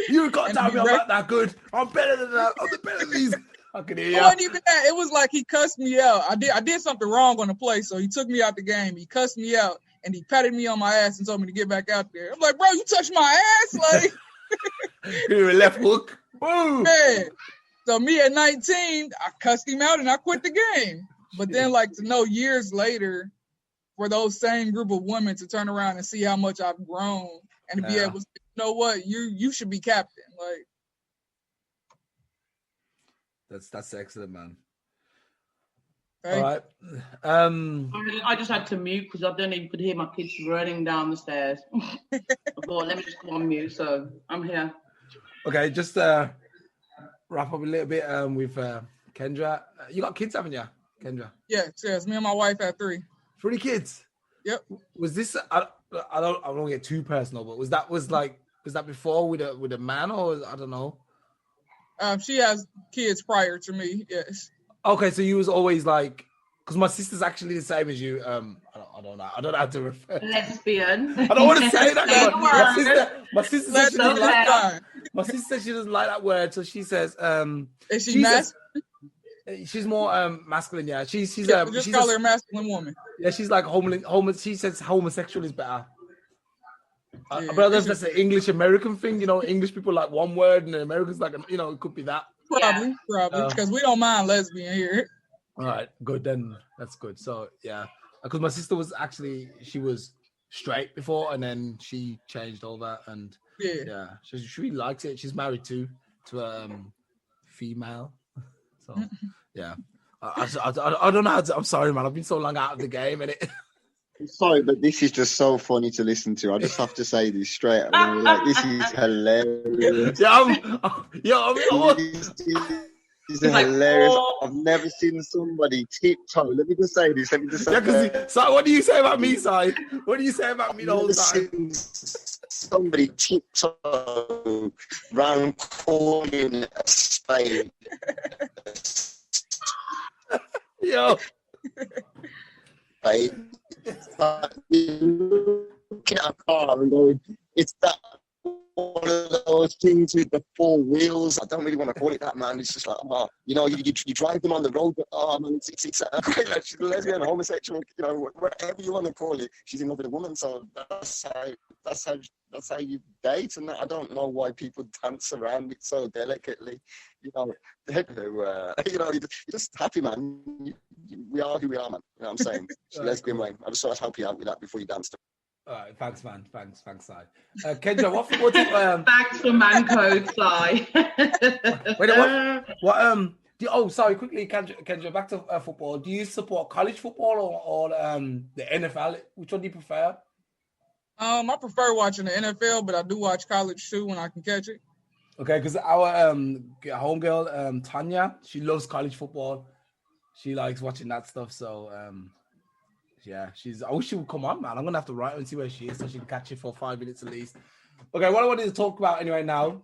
You got to tell me I'm not that good. I'm better than that. I'm better than these. I can hear you. It wasn't even that. It was like he cussed me out. I did something wrong on the play, so he took me out the game. He cussed me out, and he patted me on my ass and told me to get back out there. I'm like, bro, you touched my ass? You're a left hook. Boom. Man. So me at 19, I cussed him out and I quit the game. But then to know years later for those same group of women to turn around and see how much I've grown and to be able to say, you know what, you should be captain. That's excellent, man. All right. I just had to mute because I don't even could hear my kids running down the stairs. I thought, let me just go on mute. So I'm here. Okay, just wrap up a little bit with Kendra. You got kids, haven't you, Kendra? Yes. Me and my wife had 3. 3 kids. Yep. Was this? I don't get too personal, but was that before with a man, or I don't know? She has kids prior to me. Yes. Okay, so you was always because my sister's actually the same as you. I don't know. I don't know how to refer. Lesbian. I don't want to say that. My sister says she doesn't like that. My sister says she doesn't like that word, so she says. Is she masculine? She's more masculine. Yeah, she's just call her a masculine woman. Yeah, she's like she says homosexual is better. But I don't know if that's an English American thing. English people like one word, and Americans like it could be that. Probably, because we don't mind lesbian here. All right, good then. That's good. So yeah, because my sister was she was straight before, and then she changed all that, and she really likes it. She's married to a female, so yeah. I don't know how to. I'm sorry, man. I've been so long out of the game, and I'm sorry, but this is just so funny to listen to. I just have to say this straight away. This is hilarious. This is hilarious. I've never seen somebody tiptoe. Let me just say this. So what do you say about me, Si? What do you say about me the whole time? Somebody tiptoe round calling a spade. Yo. Right? Looking at a car and going, it's that one of those things with the 4 wheels. I don't really want to call it that, man. It's just like, you drive them on the road, but man, it's she's a lesbian, homosexual, whatever you want to call it. She's in love with a woman, so that's how you date. And I don't know why people dance around it so delicately. You're just happy, man. We are who we are, man. You know what I'm saying? It's lesbian way. I just thought I'd help you out with that before you danced. All right, thanks, man. Thanks, Si. Kendra, what thanks for man code, Si. Sorry, quickly, Kendra, back to football. Do you support college football or the NFL? Which one do you prefer? I prefer watching the NFL, but I do watch college too when I can catch it. Okay, because our homegirl, Tanya, she loves college football. She likes watching that stuff, so I wish she would come on, man. I'm gonna have to write her and see where she is so she can catch it for 5 minutes at least. Okay, what I wanted to talk about anyway now,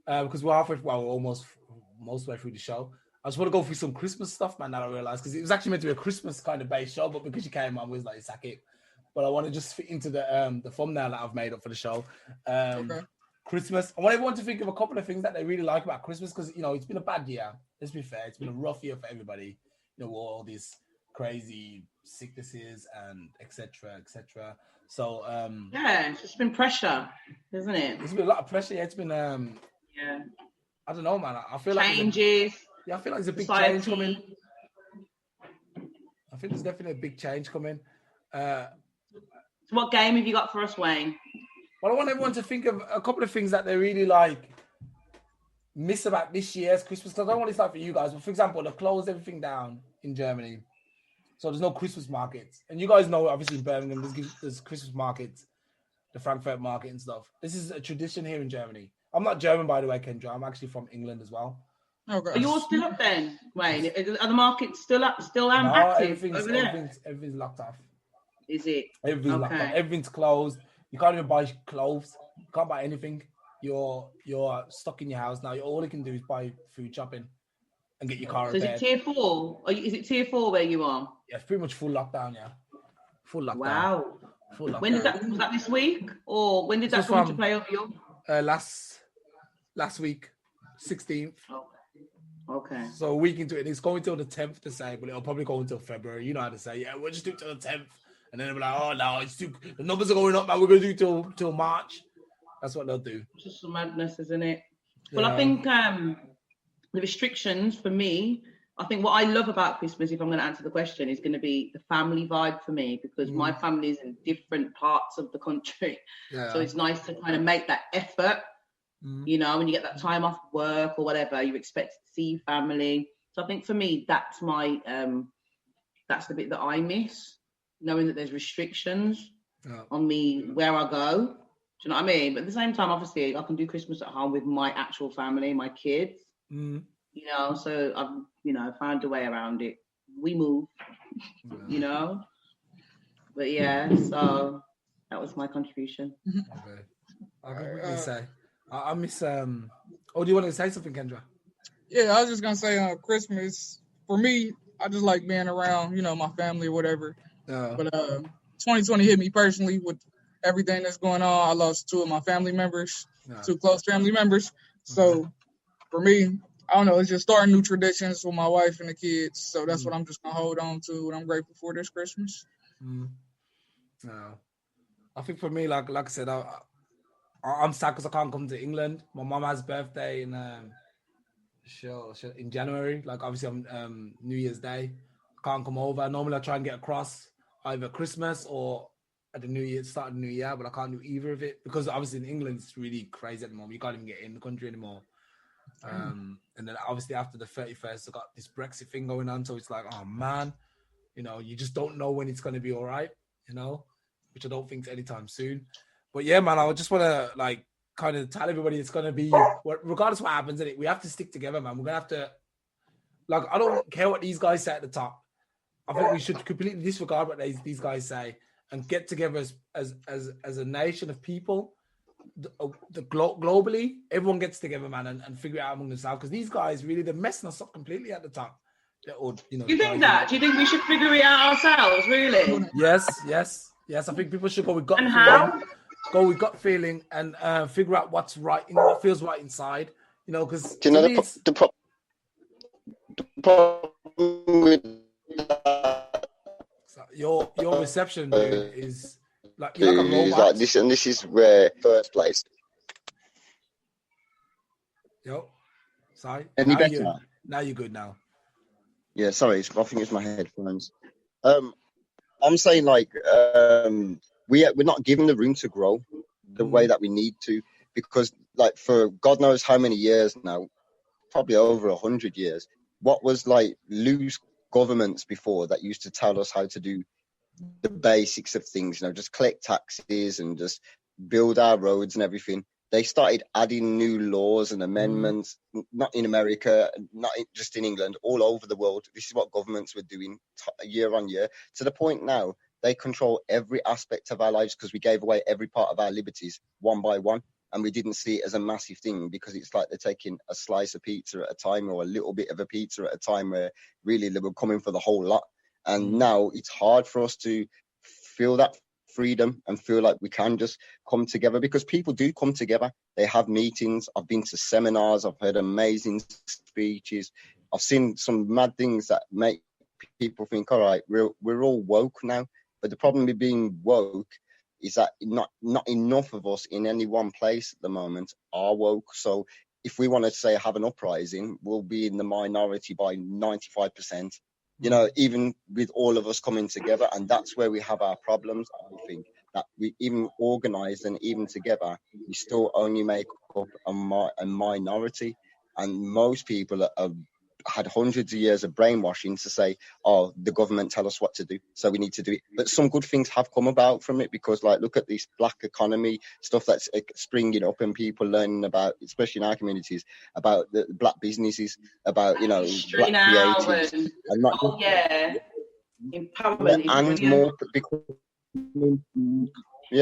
because we're almost most way through the show. I just want to go through some Christmas stuff, man. That I realized because it was actually meant to be a Christmas kind of based show, but because you came on, we was like, sack it. But I want to just fit into the thumbnail that I've made up for the show. Okay. Christmas. I want everyone to think of a couple of things that they really like about Christmas because it's been a bad year. Let's be fair. It's been a rough year for everybody. All these crazy sicknesses and etc. So it's just been pressure, isn't it? It's been a lot of pressure. Yeah, it's been I don't know, man. I feel changes. I feel like there's a big change coming. I think there's definitely a big change coming. So what game have you got for us, Wayne? Well, I want everyone to think of a couple of things that they really miss about this year's Christmas. Because I don't know what it's like for you guys, but for example, they've closed everything down in Germany. So there's no Christmas markets. And you guys know, obviously, in Birmingham, there's Christmas markets, the Frankfurt market and stuff. This is a tradition here in Germany. I'm not German, by the way, Kendra. I'm actually from England as well. Okay. Are yours still up then, Wayne? Are the markets still up, still No, active over there? everything's locked off. Is it? Everything's locked off. Everything's closed. You can't even buy clothes. You can't buy anything. You're stuck in your house now. All you can do is buy food shopping and get your car repaired. So is it tier 4? Is it tier 4 where you are? Yeah, it's pretty much full lockdown. Yeah, full lockdown. Wow. Full lockdown. When was that this week, or when did that come into play over you? Last week, 16th. Okay. So a week into it, it's going till the 10th to say, but it'll probably go until February. You know how to say, yeah, we'll just do it till the 10th, and then they'll be like, oh no, it's too. The numbers are going up, man. We're gonna do till March. That's what they'll do. Just some madness, isn't it? Yeah. Well, I think the restrictions for me. I think what I love about Christmas, if I'm going to answer the question, is going to be the family vibe for me, because my family is in different parts of the country. Yeah. So it's nice to kind of make that effort. You know, when you get that time off work or whatever, you expect to see family. So I think for me, that's my that's the bit that I miss, knowing that there's restrictions on me where I go. Do you know what I mean? But at the same time, obviously, I can do Christmas at home with my actual family, my kids. You know, so I've found a way around it. We move, you know. But yeah, so that was my contribution. Okay. I can quickly say. I miss. Do you want to say something, Kendra? Yeah, I was just gonna say, Christmas for me, I just like being around, my family or whatever. But 2020 hit me personally with everything that's going on. I lost 2 of my family members, 2 close family members. So for me, I don't know, it's just starting new traditions with my wife and the kids. So that's what I'm just gonna hold on to, and I'm grateful for this Christmas. I think for me, like I said, I'm sad because I can't come to England. My mum has birthday in January. Like obviously on New Year's Day, I can't come over. Normally I try and get across either Christmas or at the start of the New Year, but I can't do either of it because obviously in England it's really crazy at the moment. You can't even get in the country anymore. And then obviously after the 31st, I got this Brexit thing going on, so it's like, oh man, you just don't know when it's going to be all right, which I don't think is anytime soon. But yeah, man, I just want to kind of tell everybody it's going to be, regardless of what happens in it, we have to stick together, man. We're going to have to, I don't care what these guys say at the top. I think we should completely disregard what these guys say and get together as a nation of people. Globally, everyone gets together, man, and figure it out among themselves, because these guys really, they're messing us up completely at the top. Or, do you think that? Do you think we should figure it out ourselves, really? Yes. I think people should go with gut feeling. How? Go with gut feeling and figure out what's right, what feels right inside. Because the problem with your reception, dude, is you're like a robot. Like this, and this is where first place. Yo, sorry. Any better? Now you're good now. Yeah, sorry. I think it's my headphones. I'm saying we're not given the room to grow the way that we need to, because for God knows how many years now, probably over 100 years, what was loose governments before that used to tell us how to do the basics of things, just collect taxes and just build our roads and everything. They started adding new laws and amendments, not in America, just in England, all over the world. This is what governments were doing year on year, to the point now they control every aspect of our lives, because we gave away every part of our liberties one by one. And we didn't see it as a massive thing, because it's like they're taking a slice of pizza at a time, or a little bit of a pizza at a time, where really they were coming for the whole lot. And now it's hard for us to feel that freedom and feel like we can just come together, because people do come together. They have meetings. I've been to seminars. I've heard amazing speeches. I've seen some mad things that make people think, all right, we're all woke now. But the problem with being woke is that not enough of us in any one place at the moment are woke. So if we want to say have an uprising, we'll be in the minority by 95%. Even with all of us coming together, and that's where we have our problems. I think that we even organised and even together, we still only make up a minority, and most people are had hundreds of years of brainwashing to say, oh, the government tell us what to do, so we need to do it. But some good things have come about from it, because like, look at this black economy stuff that's springing up, and people learning about, especially in our communities, about the black businesses, about, you know, black creatives, and not empowerment, and more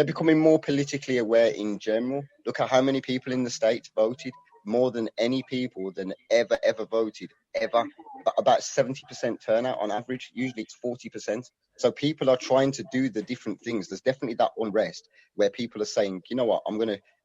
becoming more politically aware in general. Look at how many people in the States voted, more than any people than ever voted, ever. About 70% turnout on average. Usually it's 40%. So people are trying to do the different things. There's definitely that unrest where people are saying, you know what,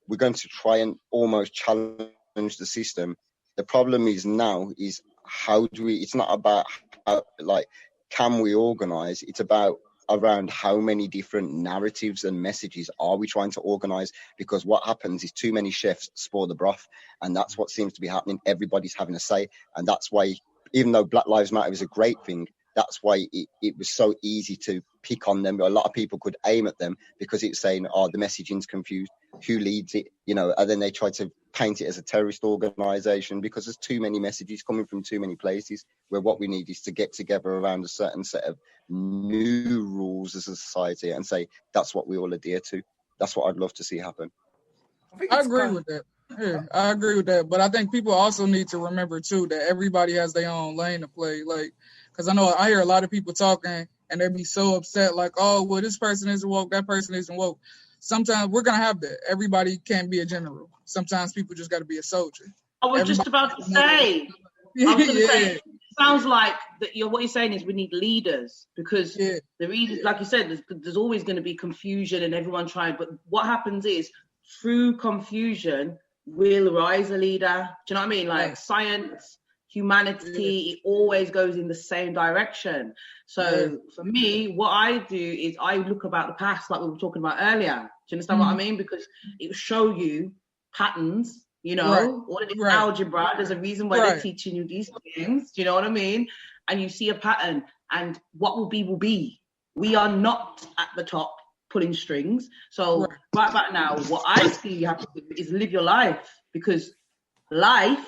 we're going to try and almost challenge the system. The problem is now is how do we, it's not about how, like, can we organize? It's about around how many different narratives and messages are we trying to organize, because what happens is too many chefs spoil the broth, and that's what seems to be happening. Everybody's having a say, and that's why, even though Black Lives Matter is a great thing, that's why it was so easy to pick on them. A lot of people could aim at them because it's saying, oh, the messaging's confused, who leads it, you know, and then they try to paint it as a terrorist organization because there's too many messages coming from too many places, where what we need is to get together around a certain set of new rules as a society and say, that's what we all adhere to. That's what I'd love to see happen. I agree with that. Yeah, I agree with that. But I think people also need to remember too that everybody has their own lane to play. Like, because I hear a lot of people talking and they be so upset, like, oh, well, this person isn't woke, that person isn't woke. Sometimes we're gonna have that. Everybody can't be a general. Sometimes people just got to be a soldier. I was just about to say. It sounds like that. What you're saying is we need leaders, because the reason, like you said, there's always going to be confusion and everyone trying. But what happens is, through confusion will rise a leader. Do you know what I mean? Like science, humanity, it always goes in the same direction. So for me, what I do is I look about the past, like we were talking about earlier. Do you understand what I mean? Because it will show you patterns. You know, all of this algebra, there's a reason why they're teaching you these things. Do you know what I mean? And you see a pattern, and what will be will be. We are not at the top pulling strings. So right about now, what I see you have to do is live your life, because life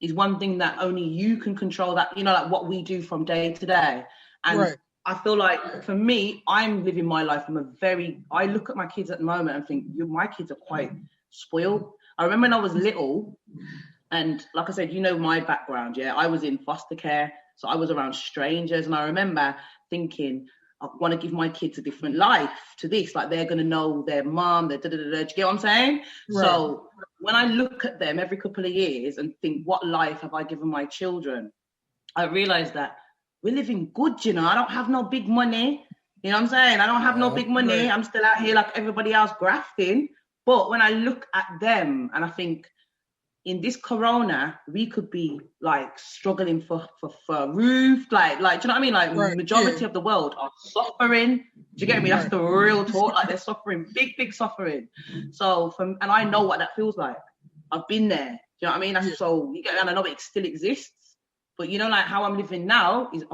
is one thing that only you can control. That, you know, like what we do from day to day. And I feel like for me, I'm living my life I look at my kids at the moment and think, my kids are quite spoiled. I remember when I was little, and like I said, you know my background, I was in foster care, so I was around strangers, and I remember thinking, I want to give my kids a different life to this, like they're going to know their mom, their do you get what I'm saying? So when I look at them every couple of years and think, what life have I given my children? I realised that we're living good, you know. I don't have no big money, you know what I'm saying? I don't have no big money. I'm still out here like everybody else grafting. But when I look at them and I think, in this corona, we could be like struggling for a roof, like, do you know what I mean? Like majority of the world are suffering. Do you get me? That's the real talk. Like they're suffering, big suffering. So and I know what that feels like. I've been there. Do you know what I mean? So you get, and I know it still exists. But you know, like how I'm living now is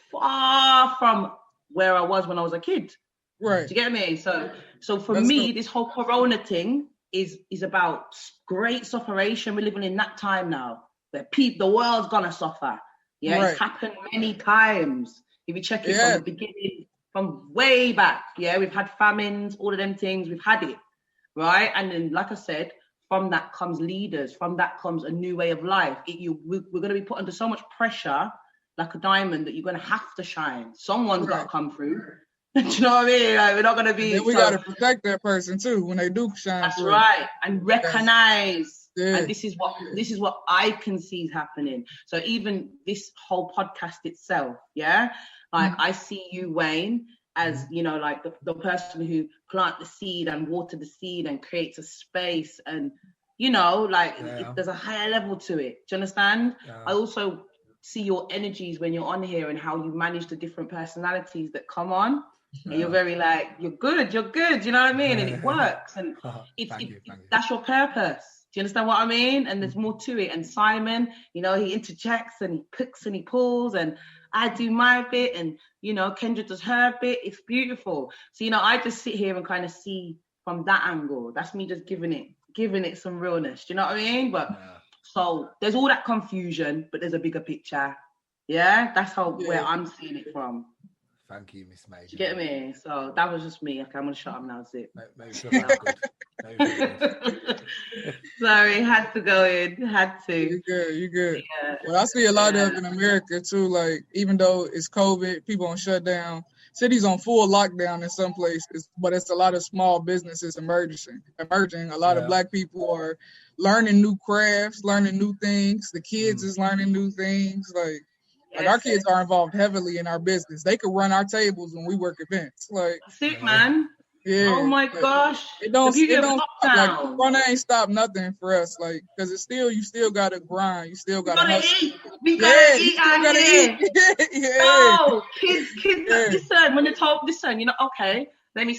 far from where I was when I was a kid. Right. Do you get me? So for me, this whole corona thing is about great sufferation. We're living in that time now where the world's gonna suffer. It's happened many times. If you check it from the beginning, from way back, we've had famines, all of them things, we've had it, right? And then, like I said, from that comes leaders, from that comes a new way of life. We're gonna be put under so much pressure, like a diamond, that you're gonna have to shine. Someone's gotta come through. Do you know what I mean? Like, we're not going to be... we got to protect that person, too, when they do shine That's through. right. And recognize. And this is what I can see happening. So even this whole podcast itself, like I see you, Wayne, as, you know, like the person who plant the seed and water the seed and creates a space. And, you know, like there's a higher level to it. Do you understand? Yeah. I also see your energies when you're on here and how you manage the different personalities that come on. And you're very like, you're good, you know what I mean? And it works. And that's your purpose. Do you understand what I mean? And there's more to it. And Simon, you know, he interjects and he picks and he pulls, and I do my bit, and, you know, Kendra does her bit. It's beautiful. So, you know, I just sit here and kind of see from that angle. That's me just giving it some realness. Do you know what I mean? But So there's all that confusion, but there's a bigger picture. Yeah, that's where I'm seeing it from. Thank you, Miss May. You get me? So that was just me. Okay, I'm gonna shut up now. That's it. Maybe feel good. Sorry, had to go in. Had to. You good. Yeah. Well, I see a lot of in America too. Like, even though it's COVID, people on shutdown, cities on full lockdown in some places, but it's a lot of small businesses emerging. A lot of Black people are learning new crafts, learning new things. The kids is learning new things. Like our kids are involved heavily in our business. They could run our tables when we work events. Like, that's it, man. Yeah. Oh my gosh. It don't stop. Like, Corona ain't stop nothing for us. Like, because it's still, you still gotta grind. You still gotta eat. We gotta eat out here. Yeah. Oh, kids, listen. When they told, listen, okay, let me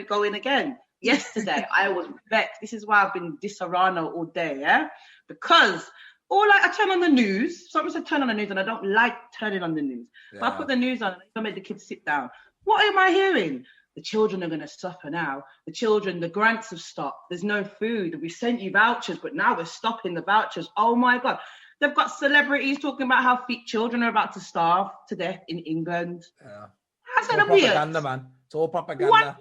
go in again. Yesterday, I was vexed. This is why I've been disarano all day, yeah? Because I turn on the news. Someone said turn on the news, and I don't like turning on the news. Yeah. But I put the news on, and I make the kids sit down. What am I hearing? The children are going to suffer now. The grants have stopped. There's no food. We sent you vouchers, but now we're stopping the vouchers. Oh my God. They've got celebrities talking about how children are about to starve to death in England. Yeah. That's kind of weird. Propaganda, man. It's all propaganda. What?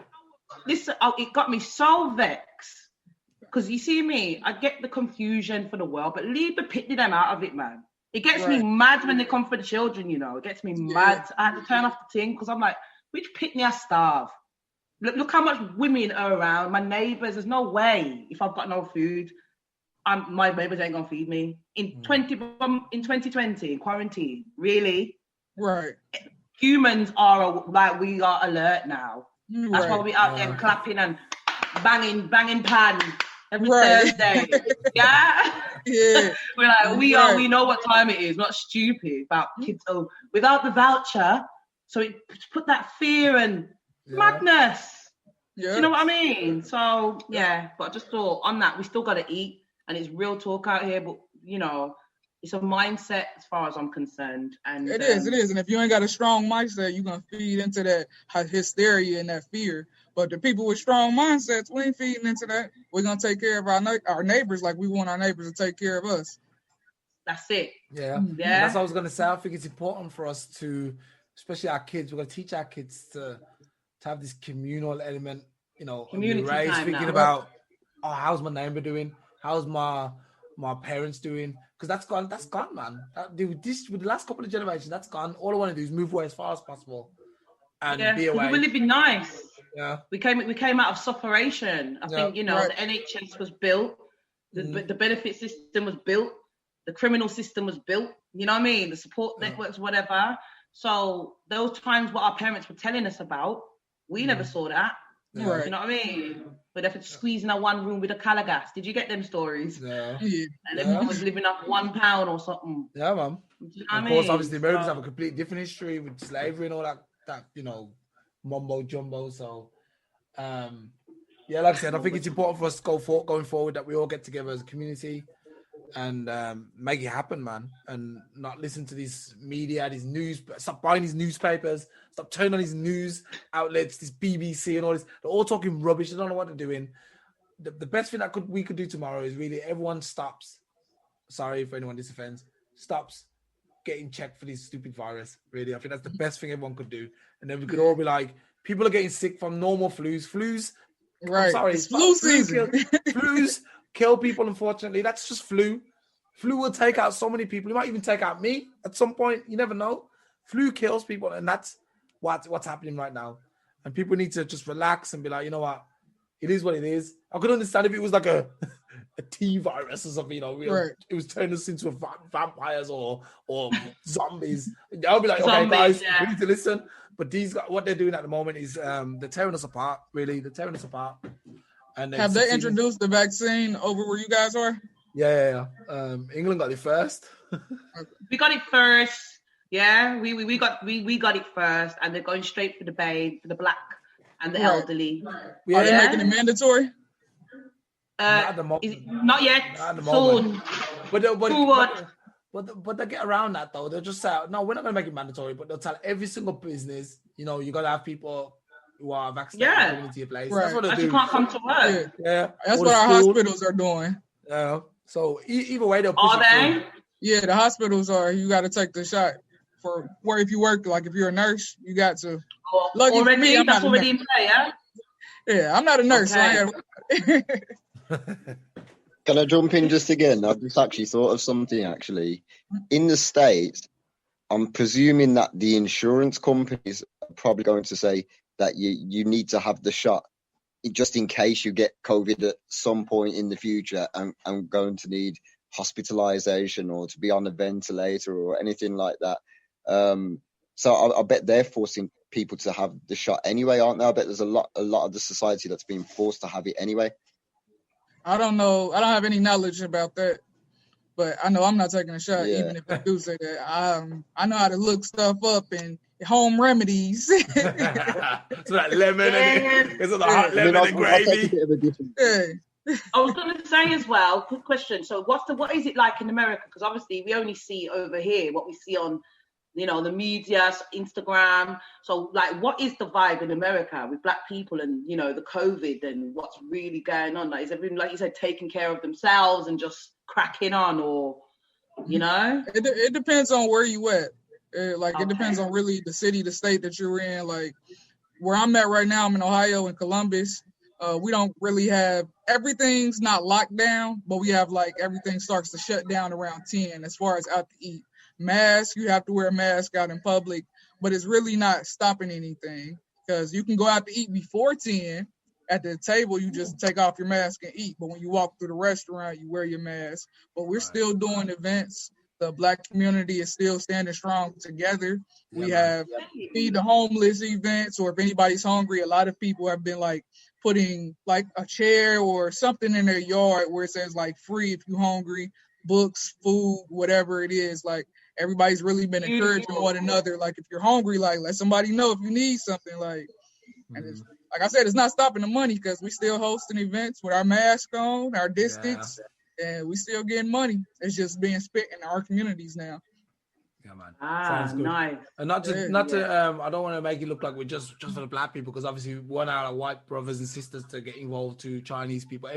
Listen, it got me so vexed. Because you see me, I get the confusion for the world, but leave the pitney them out of it, man. It gets me mad when they come for the children, It gets me mad. I had to turn off the thing because I'm like, which pitney I starve? Look how much women are around. My neighbours, there's no way if I've got no food, my neighbours ain't gonna feed me. In 2020, in quarantine, really? Right. Humans we are alert now. That's why we out there clapping and banging pan every Thursday. Yeah. Yeah. We're like, we know what time it is, not stupid about kids. Oh, without the voucher, so it put that fear and madness. Yeah. You know what I mean? So but I just thought on that we still got to eat, and it's real talk out here. But it's a mindset as far as I'm concerned. And it is. And if you ain't got a strong mindset, you're gonna feed into that hysteria and that fear. But the people with strong mindsets, we ain't feeding into that. We're gonna take care of our neighbors like we want our neighbors to take care of us. That's it. Yeah. That's what I was gonna say. I think it's important for us to, especially our kids, we're gonna teach our kids to have this communal element, community raised time thinking now. about, how's my neighbor doing? How's my parents doing? Because that's gone, man. With the last couple of generations, that's gone. All I want to do is move away as far as possible and be away. We were living nice. Yeah. We came out of sufferation. I think, the NHS was built, the benefit system was built, the criminal system was built, you know what I mean? The support networks, whatever. So those times what our parents were telling us about, we never saw that. Right. You know what I mean? But if it's squeezing in one room with a calagas, did you get them stories? Yeah. And everyone was living off £1 or something. Yeah, man. You know of course, obviously, the Americans have a completely different history with slavery and all that mumbo jumbo. So, like I said, I think it's important for us to going forward that we all get together as a community and make it happen, man, and not listen to this media, these news. Stop buying these newspapers. Stop turning on these news outlets, this BBC and all this. They're all talking rubbish. They don't know what they're doing. The best thing we could do tomorrow is really everyone stops. Sorry for anyone this offends. Stops getting checked for this stupid virus. Really, I think that's the best thing everyone could do. And then we could all be like, people are getting sick from normal flus. Right. I'm sorry, it's flu season. Flus kill people, unfortunately. That's just flu. Flu will take out so many people. It might even take out me at some point. You never know. Flu kills people, and that's what's happening right now. And people need to just relax and be like, you know what? It is what it is. I could understand if it was like a T virus or something, It was turning us into vampires or zombies. I'll be like, okay, guys, we need to listen. But what they're doing at the moment is they're tearing us apart, really. They're tearing us apart. And have they introduced the vaccine over where you guys are? Yeah. England got it first. We got it first. Yeah, we got it first, and they're going straight for the babe, for the black and the elderly. Are they making it mandatory? Not at the moment. Not yet. Not at the soon. Moment. But they get around that though. They'll just say, no, we're not going to make it mandatory, but they'll tell every single business, you got to have people who are vaccinated into your place. Right. That's what they do. You can't come to work. Yeah. That's what our hospitals are doing. Yeah. So either way, they'll push Are it they? through. Yeah, the hospitals are. You got to take the shot for where if you work, like if you're a nurse, you got to. Lucky for me, I'm that's not already a in nurse. play, yeah? Yeah, I'm not a nurse. Okay. So Can I jump in just again? I've just actually thought of something actually. In the States, I'm presuming that the insurance companies are probably going to say that you need to have the shot just in case you get COVID at some point in the future and going to need hospitalization or to be on a ventilator or anything like that. So I bet they're forcing people to have the shot anyway, aren't they? I bet there's a lot of the society that's being forced to have it anyway. I don't know. I don't have any knowledge about that, but I know I'm not taking a shot, Yeah. even if they do say that. I know how to look stuff up and home remedies. So that lemon and it's the hot lemon and gravy. I was going to say as well, quick question. So what is it like in America? Because obviously we only see over here what we see on, the media, Instagram. So like, what is the vibe in America with Black people and, the COVID and what's really going on? Like, is everyone, like you said, taking care of themselves and just cracking on or, It depends on where you at. Okay. It depends on really the city, the state that you're in. Like where I'm at right now, I'm in Ohio in Columbus. We don't really have, everything's not locked down, but we have like everything starts to shut down around 10 as far as out to eat. Mask, you have to wear a mask out in public, but it's really not stopping anything because you can go out to eat before 10. At the table, you just take off your mask and eat. But when you walk through the restaurant, you wear your mask. But we're still doing events. The Black community is still standing strong together. We have feed the homeless events, or if anybody's hungry, a lot of people have been like putting like a chair or something in their yard where it says like free if you're hungry, books, food, whatever it is. Like everybody's really been encouraging one another. Like if you're hungry, like let somebody know if you need something. Like, and it's, like I said, it's not stopping the money because we still hosting events with our mask on, our distance. And we still getting money. It's just being spent in our communities now. Yeah, man. Sounds good. Nice. And not to I don't want to make it look like we're just for the Black people, because obviously we want our white brothers and sisters to get involved, to Chinese people.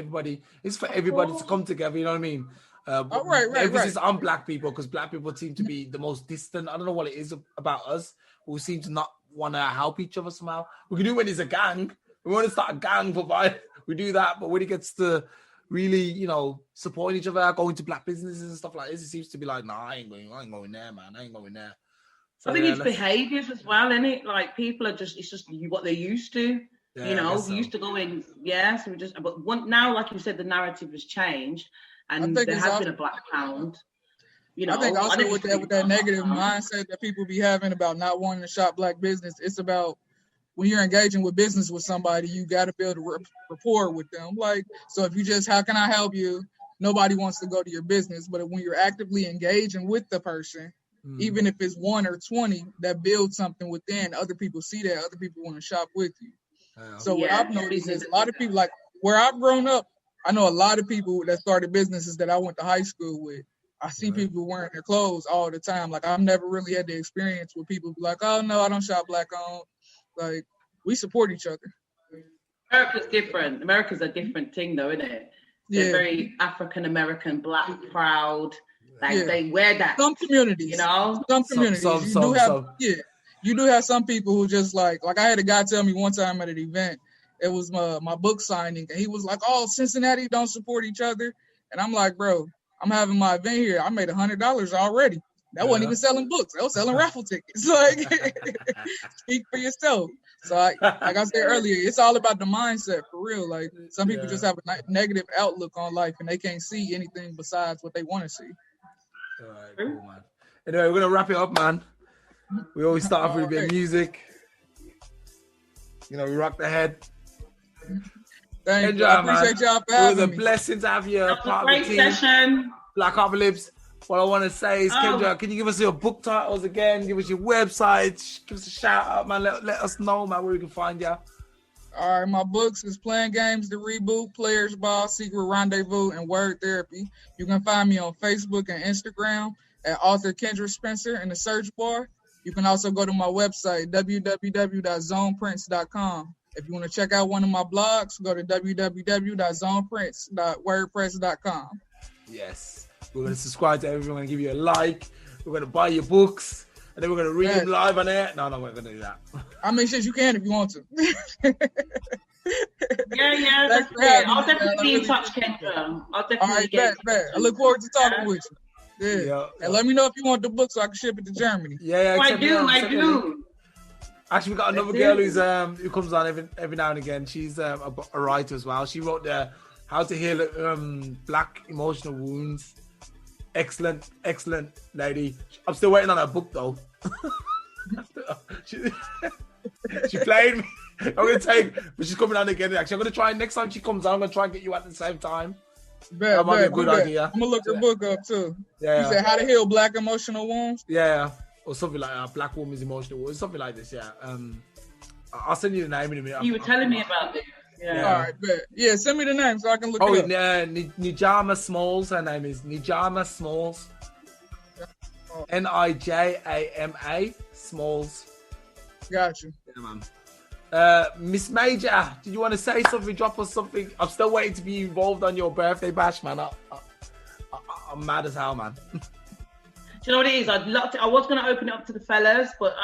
It's for everybody to come together. You know what I mean? Emphasis on Black people, because Black people seem to be the most distant. I don't know what it is about us. We seem to not want to help each other somehow. We can do it when it's a gang. We want to start a gang for violence. We do that, but when it gets to really, supporting each other, going to Black businesses and stuff like this, it seems to be like, nah, I ain't going there, man. I ain't going there. So, I think it's behaviors as well, isn't it? Like people are it's just what they're used to. Yeah, we used to go in, but now, like you said, the narrative has changed, and there has been a Black pound. I think also with that negative mindset that people be having about not wanting to shop Black business, it's about when you're engaging with business with somebody, you got to build a rapport with them. Like, so if you just, how can I help you? Nobody wants to go to your business, but when you're actively engaging with the person, even if it's 1 or 20, that builds something within. Other people see that. Other people want to shop with you. So what I've noticed is a lot of people, like where I've grown up, I know a lot of people that started businesses that I went to high school with. I see people wearing their clothes all the time. Like I've never really had the experience where people be like, oh no, I don't shop Black owned. Like we support each other. America's different. America's a different thing though, isn't it? They're very African American, Black proud. Like they wear that. Some communities, Some communities. You do have some people who just like I had a guy tell me one time at an event, it was my book signing, and he was like, oh, Cincinnati don't support each other. And I'm like, bro, I'm having my event here. I made $100 already. That wasn't even selling books. That was selling raffle tickets. Like, speak for yourself. So, like I said earlier, it's all about the mindset for real. Like, some people just have a negative outlook on life, and they can't see anything besides what they want to see. All right, cool, man. Anyway, we're gonna wrap it up, man. We always start off with a bit of music. We rock the head. Thank you. I appreciate y'all for having me. It was a blessing to have you part of the team. Session. Blackopolypse. What I want to say is, Kendra, can you give us your book titles again? Give us your website. Give us a shout out, man. Let us know, man, where we can find you. All right, my books is Playing Games, The Reboot, Players Ball, Secret Rendezvous, and Word Therapy. You can find me on Facebook and Instagram at author Kendra Spencer in the search bar. You can also go to my website, www.zoneprints.com. If you want to check out one of my blogs, go to www.zoneprints.wordpress.com. Yes. We're going to subscribe to everyone. We're going to give you a like. We're going to buy your books. And then we're going to read them live on air. No, we're going to do that. I mean, shit, you can if you want to. Yeah, that's it. I'll definitely be in touch, Kendra. I'll definitely get bet. I look forward to talking with you. Yeah. And let me know if you want the book so I can ship it to Germany. Yeah. I do. Actually, we got another girl who comes on every now and again. She's a writer as well. She wrote the How to Heal Black Emotional Wounds. Excellent lady. I'm still waiting on her book though. she played me. But she's coming on again. Actually, I'm gonna try next time she comes on. I'm gonna try and get you at the same time. That might be a good idea. I'm gonna look her book up too. Yeah. You said How to Heal Black Emotional Wounds. Yeah, or something like Black Woman's Emotional Wounds, something like this. Yeah. I'll send you the name in a minute. You were telling me about it. Yeah. All right, bet. Yeah, send me the name so I can look it up. Nijama Smalls. Her name is Nijama Smalls. Nijama Smalls. Got you. Yeah, man. Miss Major, did you want to say something? Drop us something. I'm still waiting to be involved on your birthday bash, man. I'm mad as hell, man. Do you know what it is? I was going to open it up to the fellas, but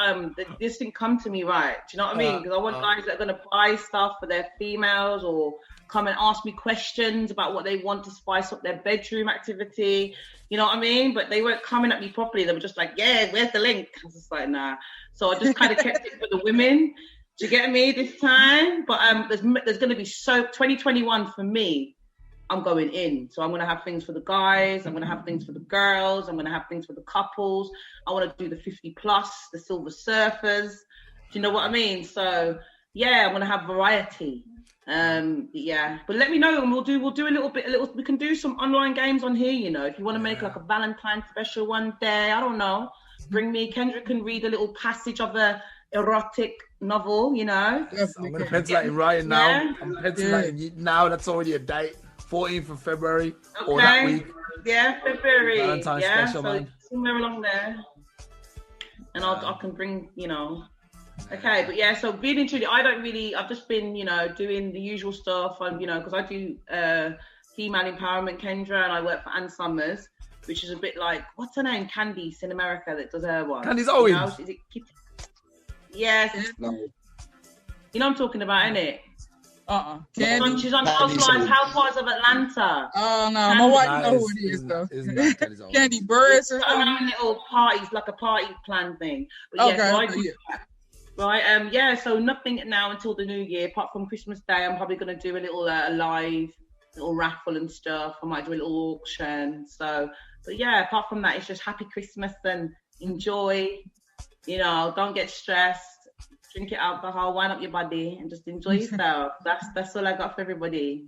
this didn't come to me right. Do you know what I mean? Because I want guys that are going to buy stuff for their females or come and ask me questions about what they want to spice up their bedroom activity. You know what I mean? But they weren't coming at me properly. They were just like, yeah, where's the link? I was just like, nah. So I just kind of kept it for the women. Do you get me this time? But there's going to be 2021 for me. I'm going in. So I'm going to have things for the guys. I'm going to have things for the girls. I'm going to have things for the couples. I want to do the 50 plus, the silver surfers. Do you know what I mean? So yeah, I'm going to have variety. Yeah, but let me know and we'll do a little. We can do some online games on here, you know, if you want to make like a Valentine's special one day. I don't know. Bring me, Kendra can read a little passage of a erotic novel, you know. Yes, I'm going to pencil that in right now. Yeah. I'm penciling that in now. That's already a date. 14th of February or that week. Yeah, February. Valentine's special, so man. Somewhere along there. And I can bring, you know. Okay, but yeah, so being in Trudy, I've just been, you know, doing the usual stuff. You know, because I do female empowerment, Kendra, and I work for Ann Summers, which is a bit like, what's her name? Candice in America that does her one. Candice Owens. You know? Is it Kitty? Yes. No. You know what I'm talking about, innit? She's on Housewives of Atlanta. Oh no, my wife knows who it is though. Candy Burris or something. Little parties, like a party plan thing. But right. So nothing now until the new year, apart from Christmas Day. I'm probably gonna do a little live, little raffle and stuff. I might do a little auction. So, but yeah, apart from that, it's just happy Christmas and enjoy. You know, don't get stressed. Drink your alcohol, wind up your body, and just enjoy yourself. That's all I got for everybody.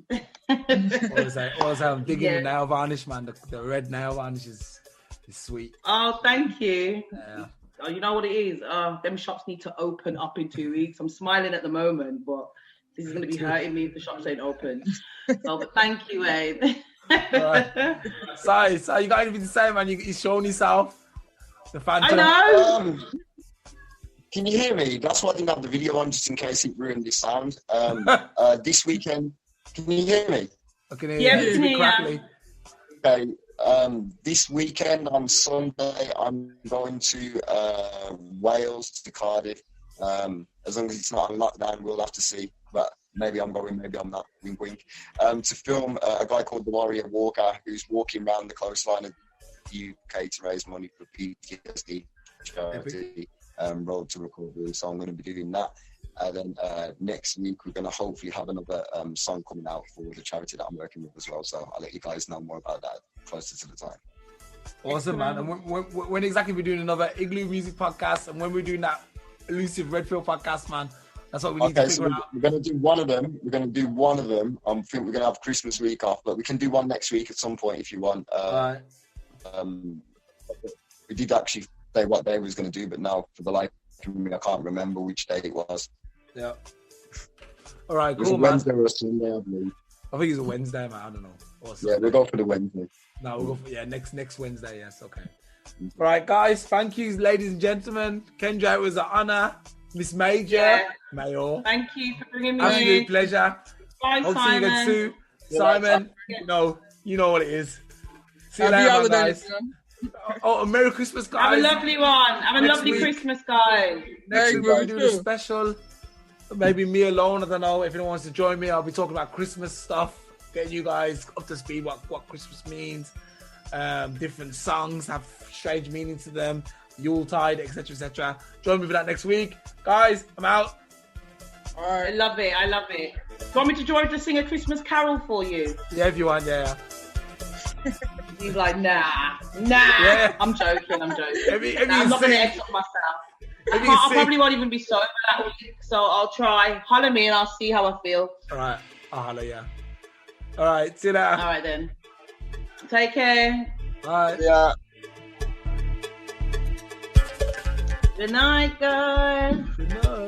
I'm digging the nail varnish, man. The red nail varnish is sweet. Oh, thank you. Yeah. Oh, you know what it is? Them shops need to open up in 2 weeks. I'm smiling at the moment, but this is going to be hurting me if the shops ain't open. So, but thank you, Wade. Right. So you got anything to say, man? You're showing yourself. The phantom. I know. Can you hear me? That's why I didn't have the video on, just in case it ruined the sound. This weekend, can you hear me? I can hear you correctly. Okay. This weekend on Sunday, I'm going to Wales, to Cardiff. As long as it's not on lockdown, we'll have to see. But maybe I'm going, maybe I'm not. Wink, wink. To film a guy called the Warrior Walker, who's walking around the coastline of the UK to raise money for PTSD charity. Road to Recovery, so I'm going to be doing that. And then next week we're going to hopefully have another song coming out for the charity that I'm working with as well. So I'll let you guys know more about that closer to the time. Awesome, man. And when exactly we're doing another Igloo Music podcast, and when we're doing that Elusive Redfield podcast, man, that's what we need to figure out. We're going to do one of them. I think we're going to have Christmas week off, but we can do one next week at some point if you want. Right. We did actually say what day we was going to do, but now for the life of me, I can't remember which day it was. Yeah. All right, cool, it was a Wednesday or a Sunday, I believe. I think it's a Wednesday, man. I don't know. Yeah, we'll go for the Wednesday. No, we'll go for next Wednesday. Yes, okay. All right, guys. Thank you, ladies and gentlemen. Kendra, it was an honor. Miss Major, Mayor. Thank you for bringing me. Absolute pleasure. Bye, Hope Simon. See you again soon. Simon, you know what it is. See you later, man, guys. man. Oh, Merry Christmas, guys. Have a lovely one. Have a Next lovely week. Christmas, guys. Next week, we'll do the too. special. Maybe me alone. I don't know. If anyone wants to join me, I'll be talking about Christmas stuff. Getting you guys up to speed what Christmas means. Different songs have strange meanings to them. Yuletide, etc., etc. Join me for that next week. Guys, I'm out. All right. I love it. I love it. Do you want me to join to sing a Christmas carol for you? Yeah, if you want, yeah. He's like, nah. Yeah. I'm joking. I'm I'm not going to X up myself. I probably won't even be sober that week, so I'll try. Holler me and I'll see how I feel. All right. I'll holler, yeah. All right. See you later. All right, then. Take care. Bye. Yeah. Good night, guys. Good night.